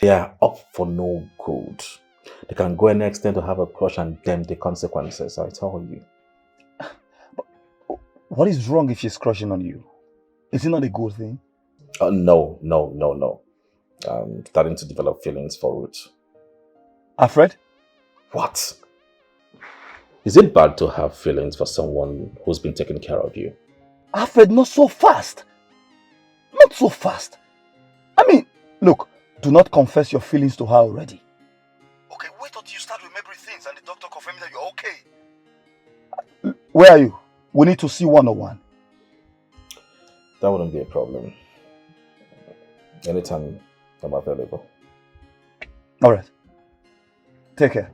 They are up for no good. They can go any extent to have a crush and damn the consequences, I tell you. What is wrong if she's crushing on you? Is it not a good thing? No. I'm starting to develop feelings for Ruth. Alfred? What? Is it bad to have feelings for someone who's been taking care of you? Alfred, not so fast. Not so fast. I mean, look, do not confess your feelings to her already. Okay, wait until you start remembering things and the doctor confirms that you're okay. Where are you? We need to see one-on-one. That wouldn't be a problem. Anytime I'm available. Alright. Take care.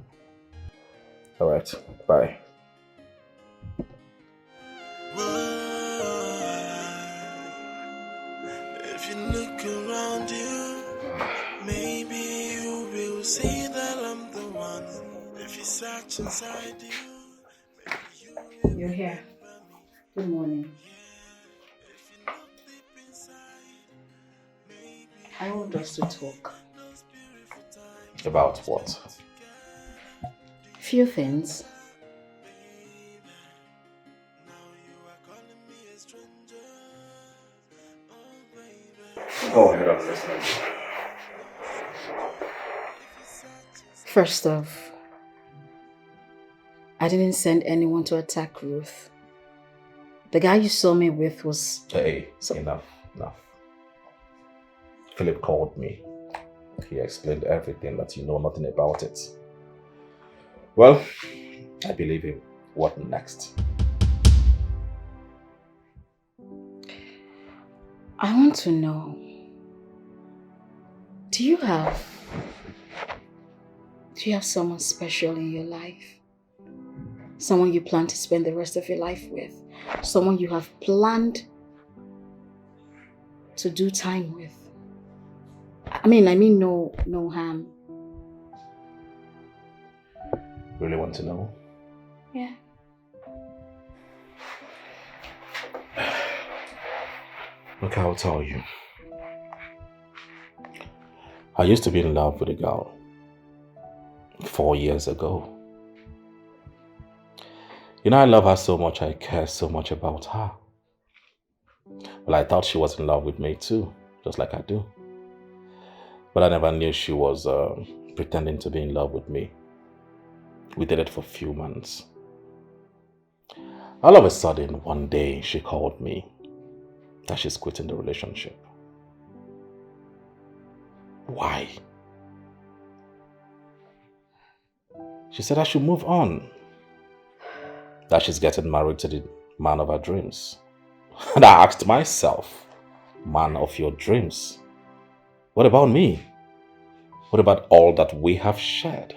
Alright, bye. If you look around you, maybe you will see that I'm the one. If you search inside you, maybe you will. You're here. Good morning. I want us to talk. About what? Few things. Go ahead, I'm listening. First off, I didn't send anyone to attack Ruth. The guy you saw me with was... Hey, enough. Philip called me. He explained everything, that you know nothing about it. Well, I believe him. What next? I want to know, do you have someone special in your life? Someone you plan to spend the rest of your life with? Someone you have planned to do time with? I mean no harm. Really want to know? Yeah. Look, I'll tell you. I used to be in love with a girl 4 years ago. You know, I love her so much, I care so much about her. Well, I thought she was in love with me too, just like I do. But I never knew she was pretending to be in love with me. We did it for a few months. All of a sudden, one day, she called me that she's quitting the relationship. Why? She said I should move on. That she's getting married to the man of her dreams. And I asked myself, man of your dreams, what about me? What about all that we have shared?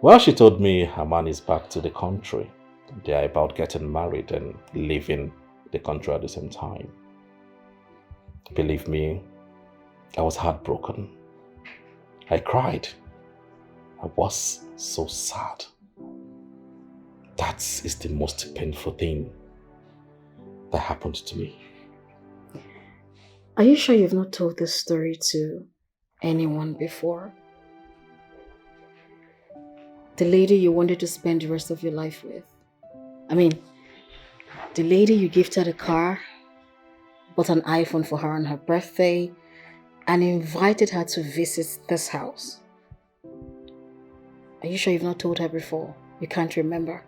Well, she told me her man is back to the country. They are about getting married and leaving the country at the same time. Believe me, I was heartbroken. I cried. I was so sad. That is the most painful thing that happened to me. Are you sure you've not told this story to anyone before? The lady you wanted to spend the rest of your life with. I mean, the lady you gifted a car, bought an iPhone for her on her birthday, and invited her to visit this house. Are you sure you've not told her before? You can't remember?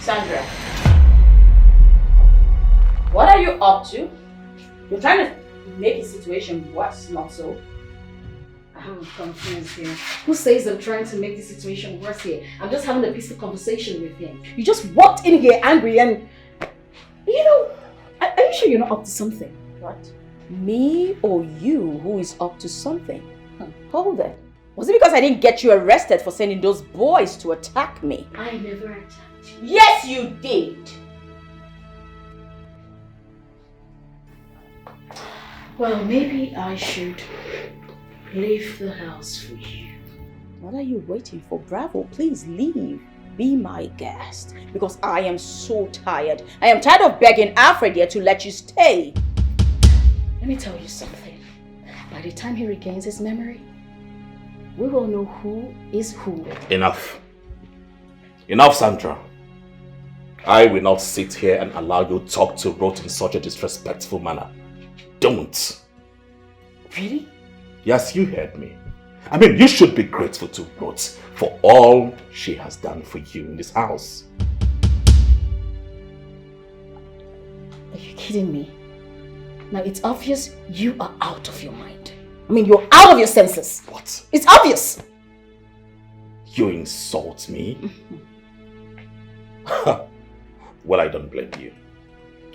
Sandra, what are you up to? You're trying to make the situation worse, not so. I'm confused here. Who says I'm trying to make the situation worse here? I'm just having a peaceful conversation with him. You just walked in here angry and... You know, are you sure you're not up to something? What? Me or you who is up to something? Hold it. Was it because I didn't get you arrested for sending those boys to attack me? I never attacked you. Yes, you did. Well, maybe I should leave the house for you. What are you waiting for? Bravo, please leave. Be my guest. Because I am so tired. I am tired of begging Alfred here to let you stay. Let me tell you something. By the time he regains his memory, we will know who is who. Enough. Enough, Sandra. I will not sit here and allow you to talk to Ruth in such a disrespectful manner. Don't. Really? Yes, you heard me. I mean, you should be grateful to Ruth for all she has done for you in this house. Are you kidding me? Now it's obvious you are out of your mind. I mean, you're out of your senses. What? It's obvious. You insult me? Well, I don't blame you.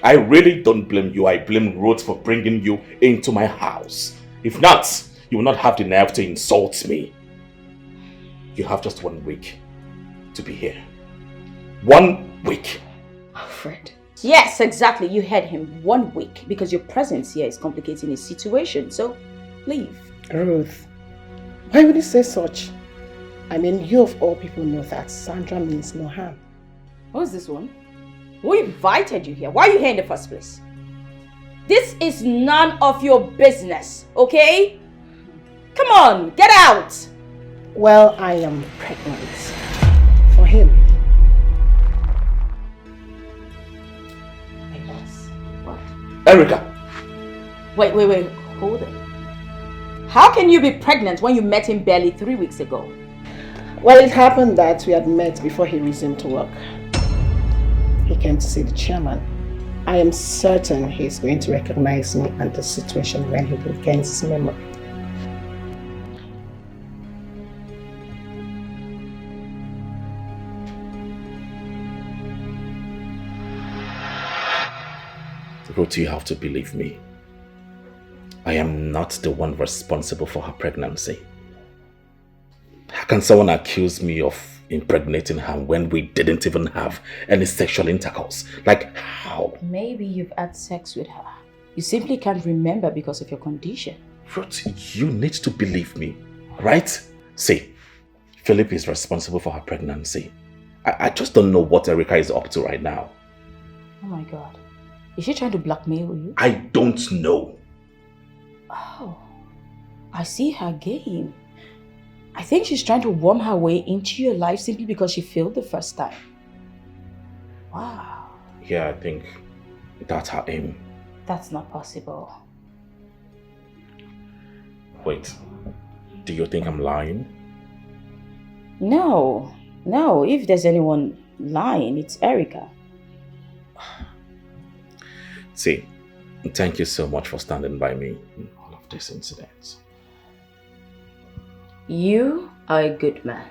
I really don't blame you. I blame Ruth for bringing you into my house. If not, you will not have the nerve to insult me. You have just 1 week to be here. 1 week. Alfred. Yes, exactly. You heard him. 1 week. Because your presence here is complicating his situation. So, leave. Ruth, why would you say such? I mean, you of all people know that Sandra means no harm. Who's this one? Who invited you here? Why are you here in the first place? This is none of your business, okay? Come on, get out! Well, I am pregnant. For him. What? Erica! Wait, hold it. How can you be pregnant when you met him barely 3 weeks ago? Well, it happened that we had met before he resumed to work. He came to see the chairman. I am certain he's going to recognize me and the situation when he regains his memory. Ruth, you have to believe me. I am not the one responsible for her pregnancy. How can someone accuse me of impregnating her when we didn't even have any sexual intercourse? Like, how? Maybe you've had sex with her. You simply can't remember because of your condition. Ruth, you need to believe me, right? See, Philip is responsible for her pregnancy. I just don't know what Erica is up to right now. Oh my God. Is she trying to blackmail you? I don't know. Oh, I see her game. I think she's trying to worm her way into your life simply because she failed the first time. Wow. Yeah, I think that's her aim. That's not possible. Wait, do you think I'm lying? No. If there's anyone lying, it's Erica. See, thank you so much for standing by me in all of these incidents. You are a good man,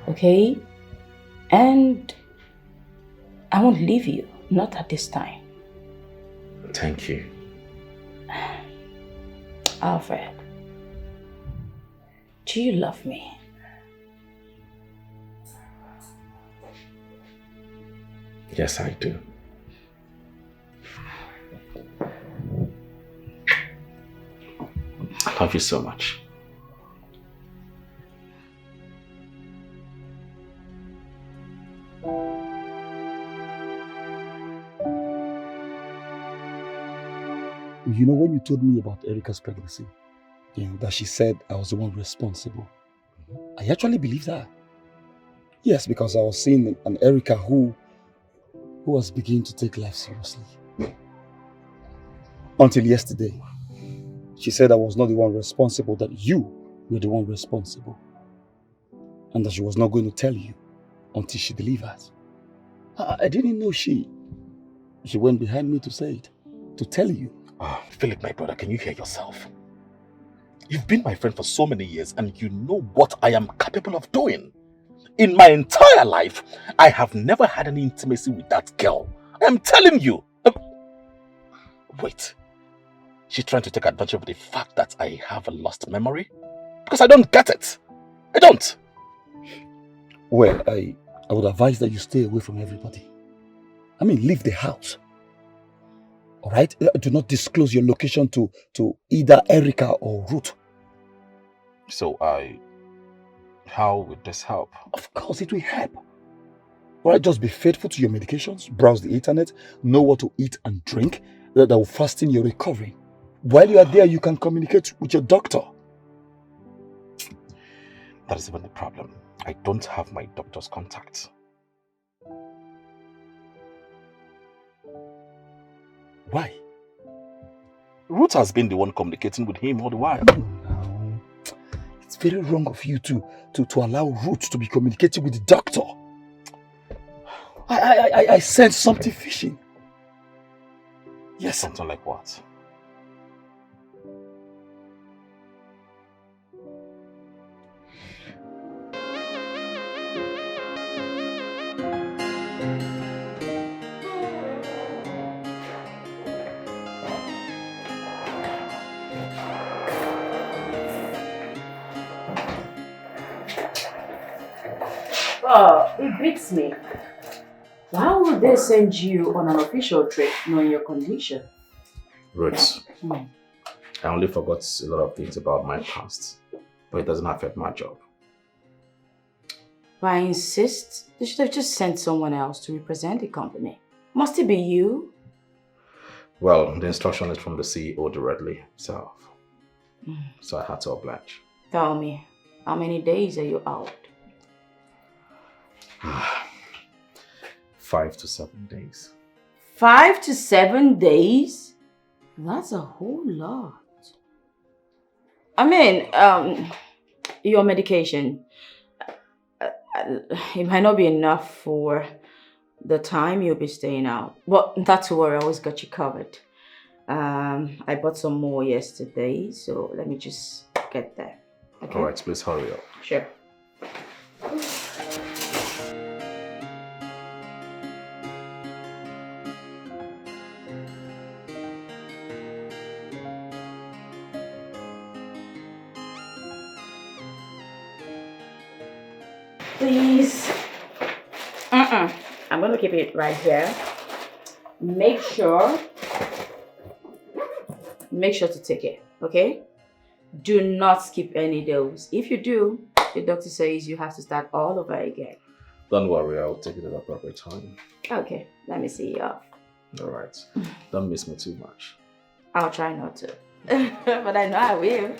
okay? And I won't leave you, not at this time. Thank you. Alfred, do you love me? Yes, I do. I love you so much. You know, when you told me about Erica's pregnancy, that she said I was the one responsible, I actually believed that. Yes, because I was seeing an Erica who was beginning to take life seriously. Until yesterday, she said I was not the one responsible, that you were the one responsible. And that she was not going to tell you until she delivered. I didn't know she went behind me to say it, to tell you. Philip, my brother, can you hear yourself? You've been my friend for so many years and you know what I am capable of doing. In my entire life, I have never had any intimacy with that girl. I am telling you. Wait. She's trying to take advantage of the fact that I have a lost memory? Because I don't get it. I don't. Well, I would advise that you stay away from everybody. I mean, leave the house. Alright? Do not disclose your location to either Erica or Ruth. So how would this help? Of course it will help. Alright, just be faithful to your medications, browse the internet, know what to eat and drink, that will fasten your recovery. While you are there, you can communicate with your doctor. That is even the problem. I don't have my doctor's contact. Why? Ruth has been the one communicating with him all the while. No. It's very wrong of you to allow Ruth to be communicating with the doctor. I sense something fishy. Yes. Something like what? It beats me. Why would they send you on an official trip knowing your condition? Ruth, I only forgot a lot of things about my past, but it doesn't affect my job. But I insist, they should have just sent someone else to represent the company. Must it be you? Well, the instruction is from the CEO directly himself. So I had to oblige. Tell me, how many days are you out? 5 to 7 days. 5 to 7 days? That's a whole lot. I mean, your medication, it might not be enough for the time you'll be staying out. But not to worry, I always got you covered. I bought some more yesterday, so let me just get there. Okay? Alright, please hurry up. Sure. Please. I'm going to keep it right here. Make sure to take it, okay? Do not skip any dose. If you do, the doctor says you have to start all over again. Don't worry, I'll take it at the appropriate time. Okay, let me see you off. Alright. Don't miss me too much. I'll try not to. But I know I will.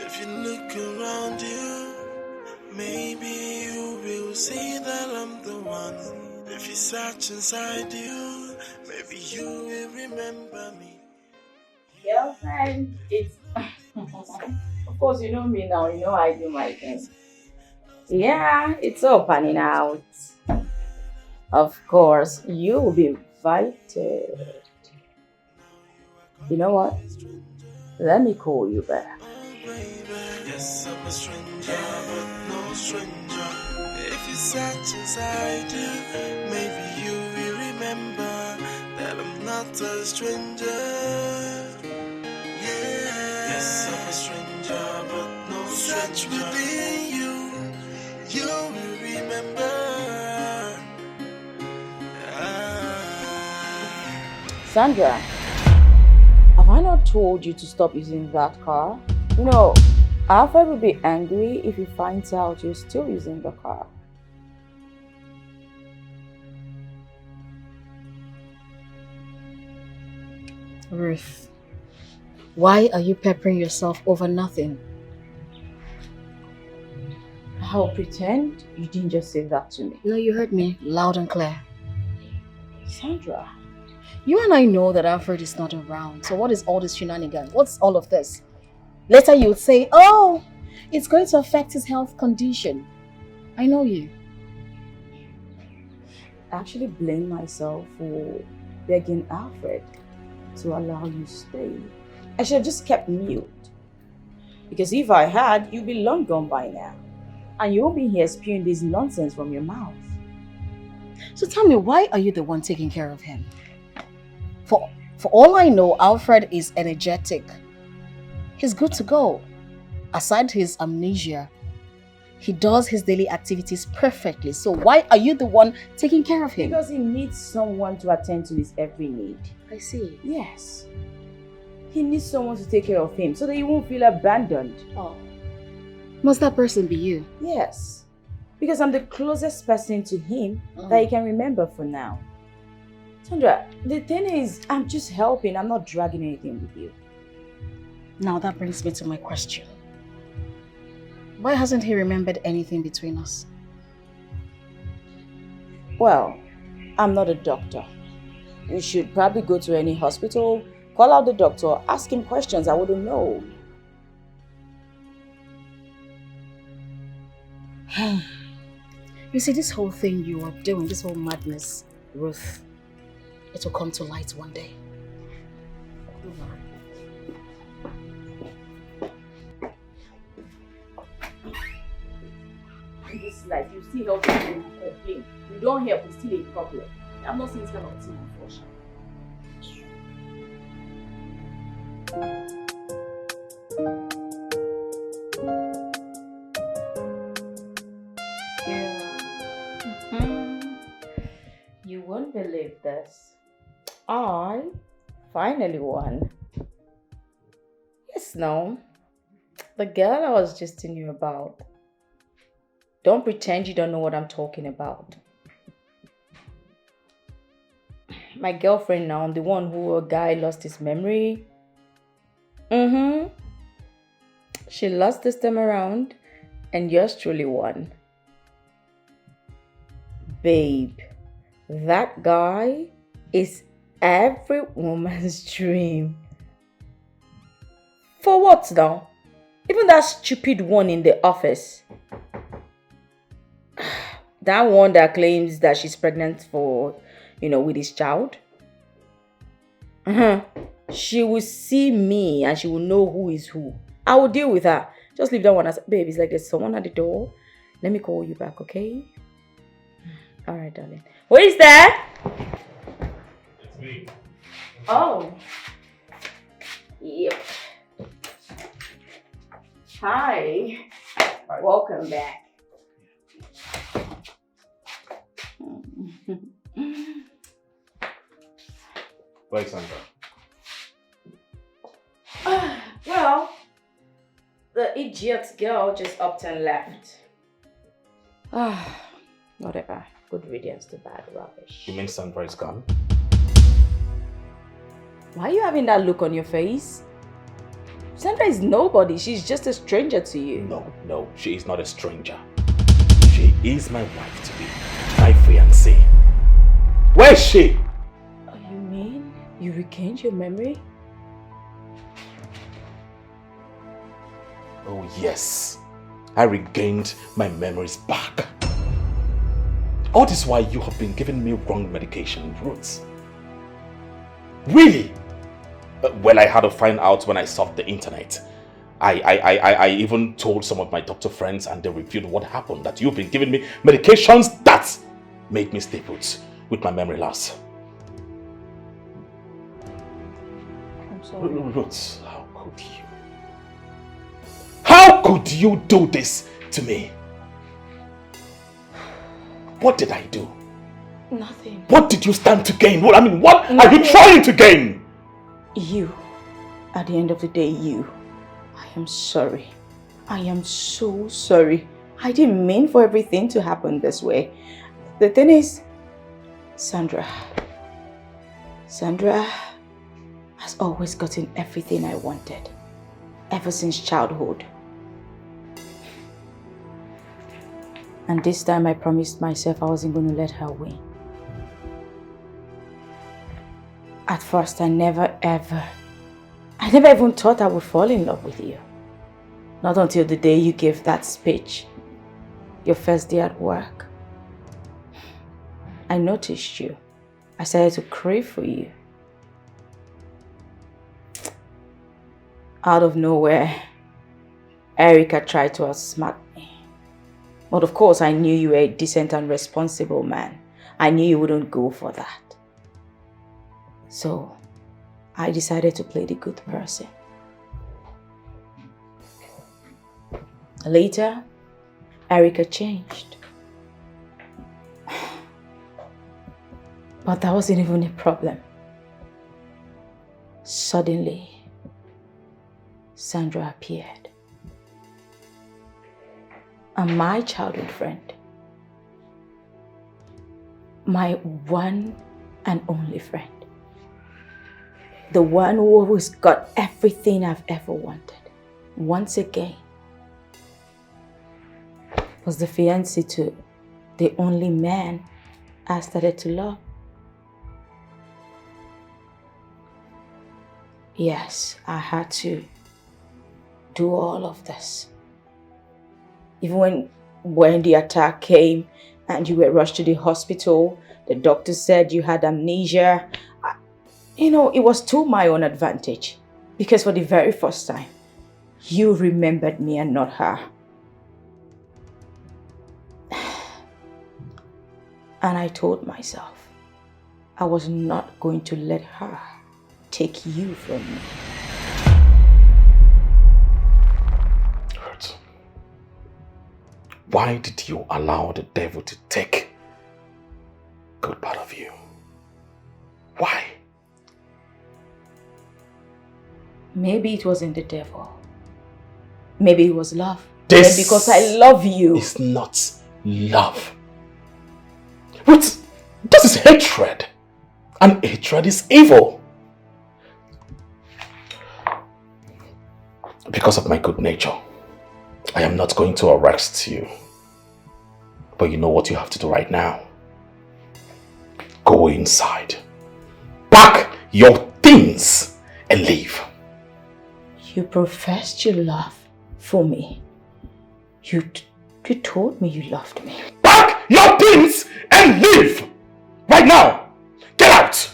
If you look around you, maybe you will see that I'm the one. If you search inside you, maybe you will remember me. Girlfriend, it's... Of course, you know me now. You know I do my thing. Yeah, it's all panning out. Of course, you'll be invited. You know what? Let me call you back. Yes, I'm a stranger, but no stranger. If you search inside you, maybe you will remember that I'm not a stranger. Yeah. Yes, I'm a stranger, but no stranger. Search within you, you will remember. Sandra, have I not told you to stop using that car? You know, Alfred will be angry if he finds out you're still using the car. Ruth, why are you peppering yourself over nothing? I'll pretend you didn't just say that to me. No, you heard me loud and clear. Sandra. You and I know that Alfred is not around. So what is all this shenanigans? What's all of this? Later you would say, oh, it's going to affect his health condition. I know you. actually blame myself for begging Alfred to allow you to stay. I should have just kept mute. Because if I had, you'd be long gone by now. And you won't be here spewing this nonsense from your mouth. So tell me, why are you the one taking care of him? For all I know, Alfred is energetic. He's good to go. Aside his amnesia, he does his daily activities perfectly. So why are you the one taking care of him? Because he needs someone to attend to his every need. I see. Yes. He needs someone to take care of him so that he won't feel abandoned. Oh. Must that person be you? Yes. Because I'm the closest person to him that he can remember for now. Sandra, the thing is, I'm just helping. I'm not dragging anything with you. Now that brings me to my question. Why hasn't he remembered anything between us? Well, I'm not a doctor. You should probably go to any hospital, call out the doctor, ask him questions I wouldn't know. You see, this whole thing you are doing, this whole madness, Ruth, it will come to light one day. In this life, you still help people complain. You don't help, it's still a problem. I'm not saying it's kind of thing, unfortunately. You won't believe this. I finally won. Yes, no. The girl I was just telling you about. Don't pretend you don't know what I'm talking about. My girlfriend now, the one who a guy lost his memory. She lost this time around and yours truly won. Babe, that guy is every woman's dream. For what now? Even that stupid one in the office. That one that claims that she's pregnant for, with his child. She will see me and she will know who is who. I will deal with her. Just leave that one as, babe, it's like there's someone at the door. Let me call you back, okay? Alright, darling. Who is there? It's me. Oh. Yep. Hi. Welcome back. Where's Sandra? Well, the idiot girl just upped and left. Whatever. Good riddance to bad rubbish. You mean Sandra is gone? Why are you having that look on your face? Sandra is nobody. She's just a stranger to you. No, she is not a stranger. She is my wife to be, my fiancée. Where is she? You mean you regained your memory? Oh yes, I regained my memories back. All this while you have been giving me wrong medication routes. Really? Well, I had to find out when I surfed the internet. I even told some of my doctor friends and they reviewed what happened, that you've been giving me medications that made me stay put with my memory loss. I'm sorry. Ruth, how could you? How could you do this to me? What did I do? Nothing. What did you stand to gain? What are you trying to gain? You. At the end of the day, you. I am sorry. I am so sorry. I didn't mean for everything to happen this way. The thing is, Sandra has always gotten everything I wanted. Ever since childhood. And this time I promised myself I wasn't going to let her win. At first, I never even thought I would fall in love with you. Not until the day you gave that speech. Your first day at work. I noticed you. I started to crave for you. Out of nowhere, Erica tried to outsmart me. But of course, I knew you were a decent and responsible man. I knew you wouldn't go for that. So, I decided to play the good person. Later, Erica changed. But that wasn't even a problem. Suddenly, Sandra appeared. And my childhood friend, my one and only friend, the one who always got everything I've ever wanted, once again, was the fiancé to the only man I started to love. Yes, I had to do all of this. Even when the attack came and you were rushed to the hospital, the doctor said you had amnesia. It was to my own advantage. Because for the very first time, you remembered me and not her. And I told myself, I was not going to let her take you from me. Hurt. Why did you allow the devil to take a good part of you? Why? Maybe it wasn't the devil. Maybe it was love. This Maybe because I love you. It's not love. What? This is hatred. And hatred is evil. Because of my good nature, I am not going to arrest you. But you know what you have to do right now? Go inside. Pack your things and leave. You professed your love for me. You told me you loved me. Pack your things and leave! Right now! Get out!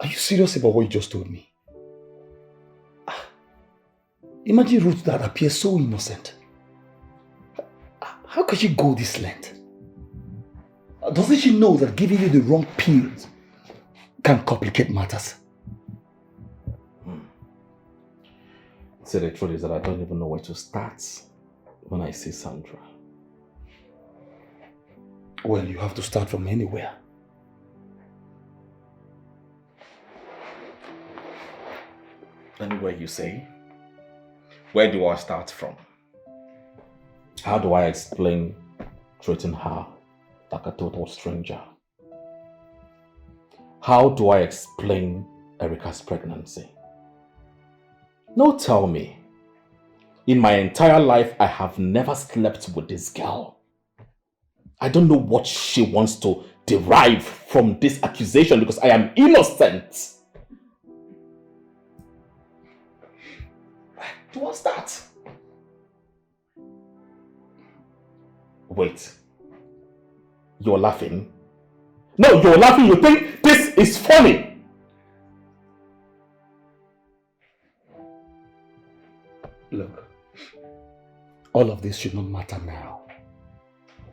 Are you serious about what you just told me? Imagine Ruth that appears so innocent. How could she go this length? Doesn't she know that giving you the wrong pills can complicate matters? See, the truth is that I don't even know where to start when I see Sandra. Well, you have to start from anywhere. Anywhere you say? Where do I start from? How do I explain treating her like a total stranger? How do I explain Erica's pregnancy? No, tell me. In my entire life, I have never slept with this girl. I don't know what she wants to derive from this accusation because I am innocent. Where do I start? Wait. You're laughing? No, you're laughing. You think this is funny. Look, all of this should not matter now.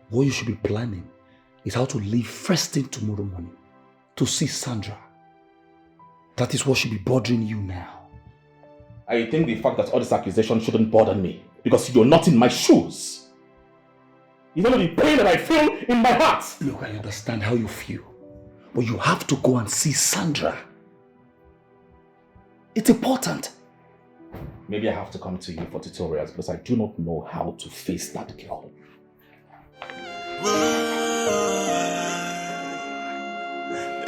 What you should be planning is how to leave first thing tomorrow morning to see Sandra. That is what should be bothering you now. I think the fact that all this accusation shouldn't bother me because you're not in my shoes. You don't know the pain that I feel in my heart. Look, I understand how you feel, but you have to go and see Sandra. It's important. Maybe I have to come to you for tutorials because I do not know how to face that girl.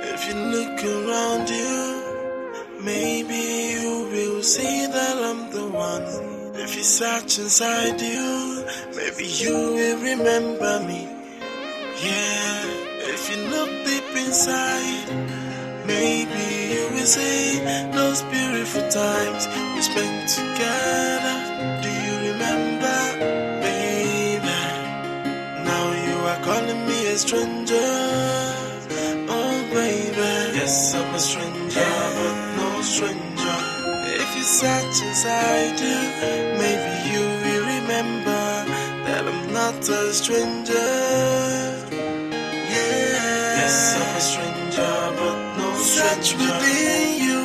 If you look around you, maybe you will see that I'm the one. If you search inside you, maybe you will remember me. Yeah, If you look deep inside, maybe you will see those beautiful times we spent together. Do you remember, baby? Now you are calling me a stranger. Oh, baby. Yes, I'm a stranger, but no stranger. If you search inside you, maybe you will remember that I'm not a stranger. Yes, I'm a stranger, but no stranger. Search within you,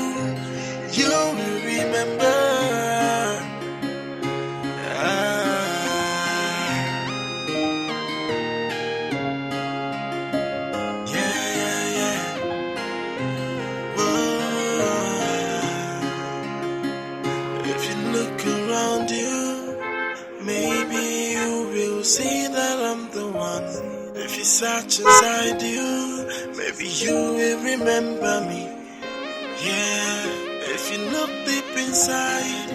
you will remember. If you look around you, maybe you will see that I'm the one. If you search inside you, maybe you will remember me. Yeah, if you look deep inside,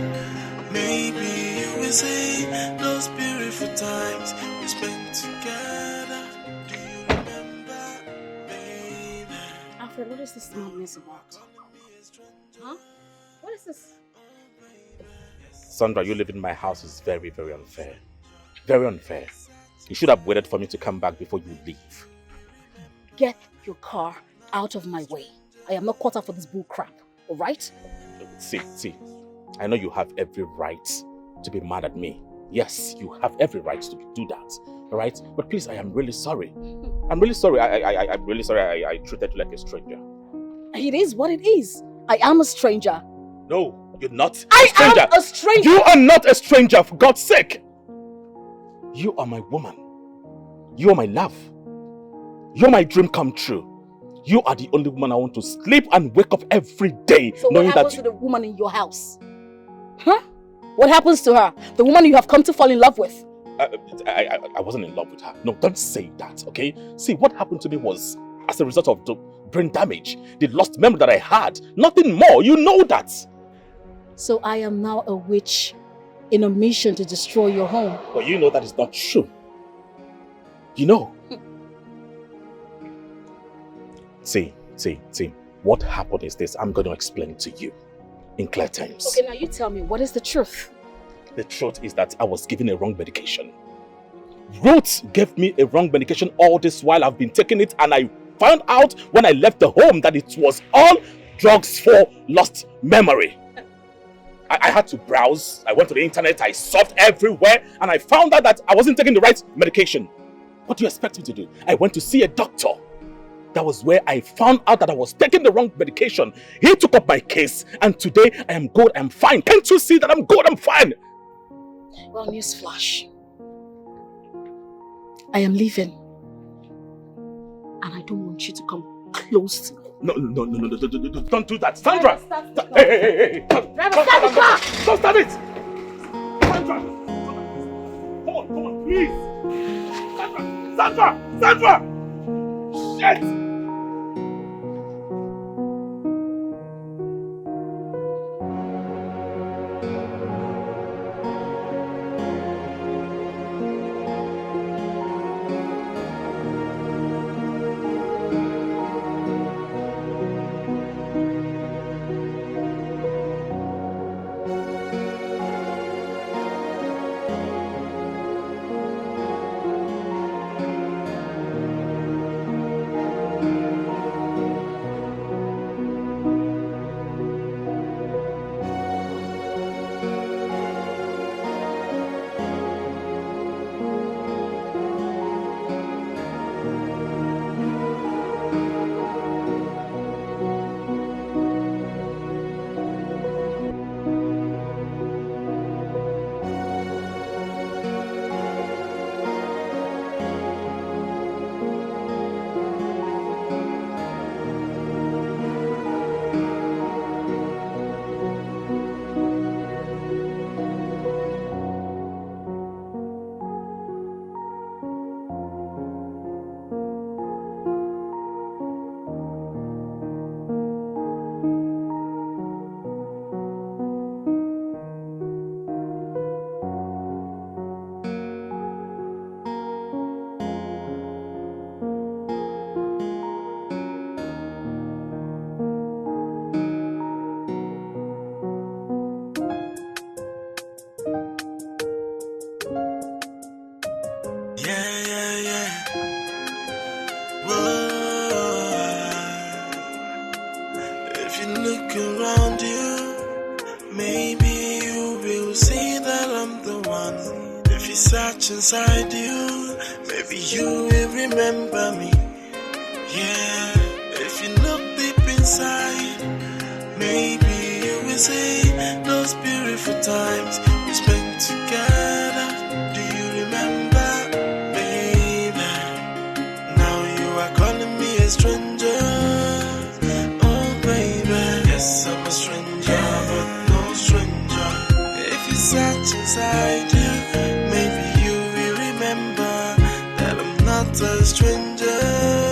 maybe you will see those beautiful times we spent together. Do you remember, baby? Alfred, what is this madness about? Huh? What is this? Sandra, you living in my house is very, very unfair. Very unfair. You should have waited for me to come back before you leave. Get your car out of my way. I am not caught up for this bull crap, alright? See, I know you have every right to be mad at me. Yes, you have every right to do that, alright? But please, I am really sorry. I'm really sorry. I'm really sorry I treated you like a stranger. It is what it is. I am a stranger. No, you're not I a stranger. am a stranger. You are not a stranger, for God's sake. You are my woman. You are my love. You're my dream come true. You are the only woman I want to sleep and wake up every day. So what happens to the woman in your house? Huh? What happens to her? The woman you have come to fall in love with? I wasn't in love with her. No, don't say that, okay? See, what happened to me was as a result of the brain damage, the lost memory that I had. Nothing more. You know that. So I am now a witch in a mission to destroy your home. But you know that is not true. You know. See. What happened is this. I'm going to explain it to you in clear terms. Okay, now you tell me, what is the truth? The truth is that I was given a wrong medication. Ruth gave me a wrong medication all this while I've been taking it, and I found out when I left the home that it was all drugs for lost memory. I had to browse, I went to the internet, I surfed everywhere, and I found out that I wasn't taking the right medication. What do you expect me to do? I went to see a doctor. That was where I found out that I was taking the wrong medication. He took up my case, and today I am good, I'm fine. Can't you see that I'm good, I'm fine? Well, newsflash. I am leaving. And I don't want you to come close to me. No, don't do that. Sandra! Hey. Don't start it! Sandra! Come on, please! Sandra! Shit! If you look around you, maybe you will see that I'm the one. If you search inside you, maybe you will remember me. Yeah, if you look deep inside, maybe you will see those beautiful times we spent together. Do you remember, baby? Now you are calling me a stranger. Oh, baby, yes, I'm a stranger, but no stranger. If you search inside you, maybe you will remember that I'm not a stranger.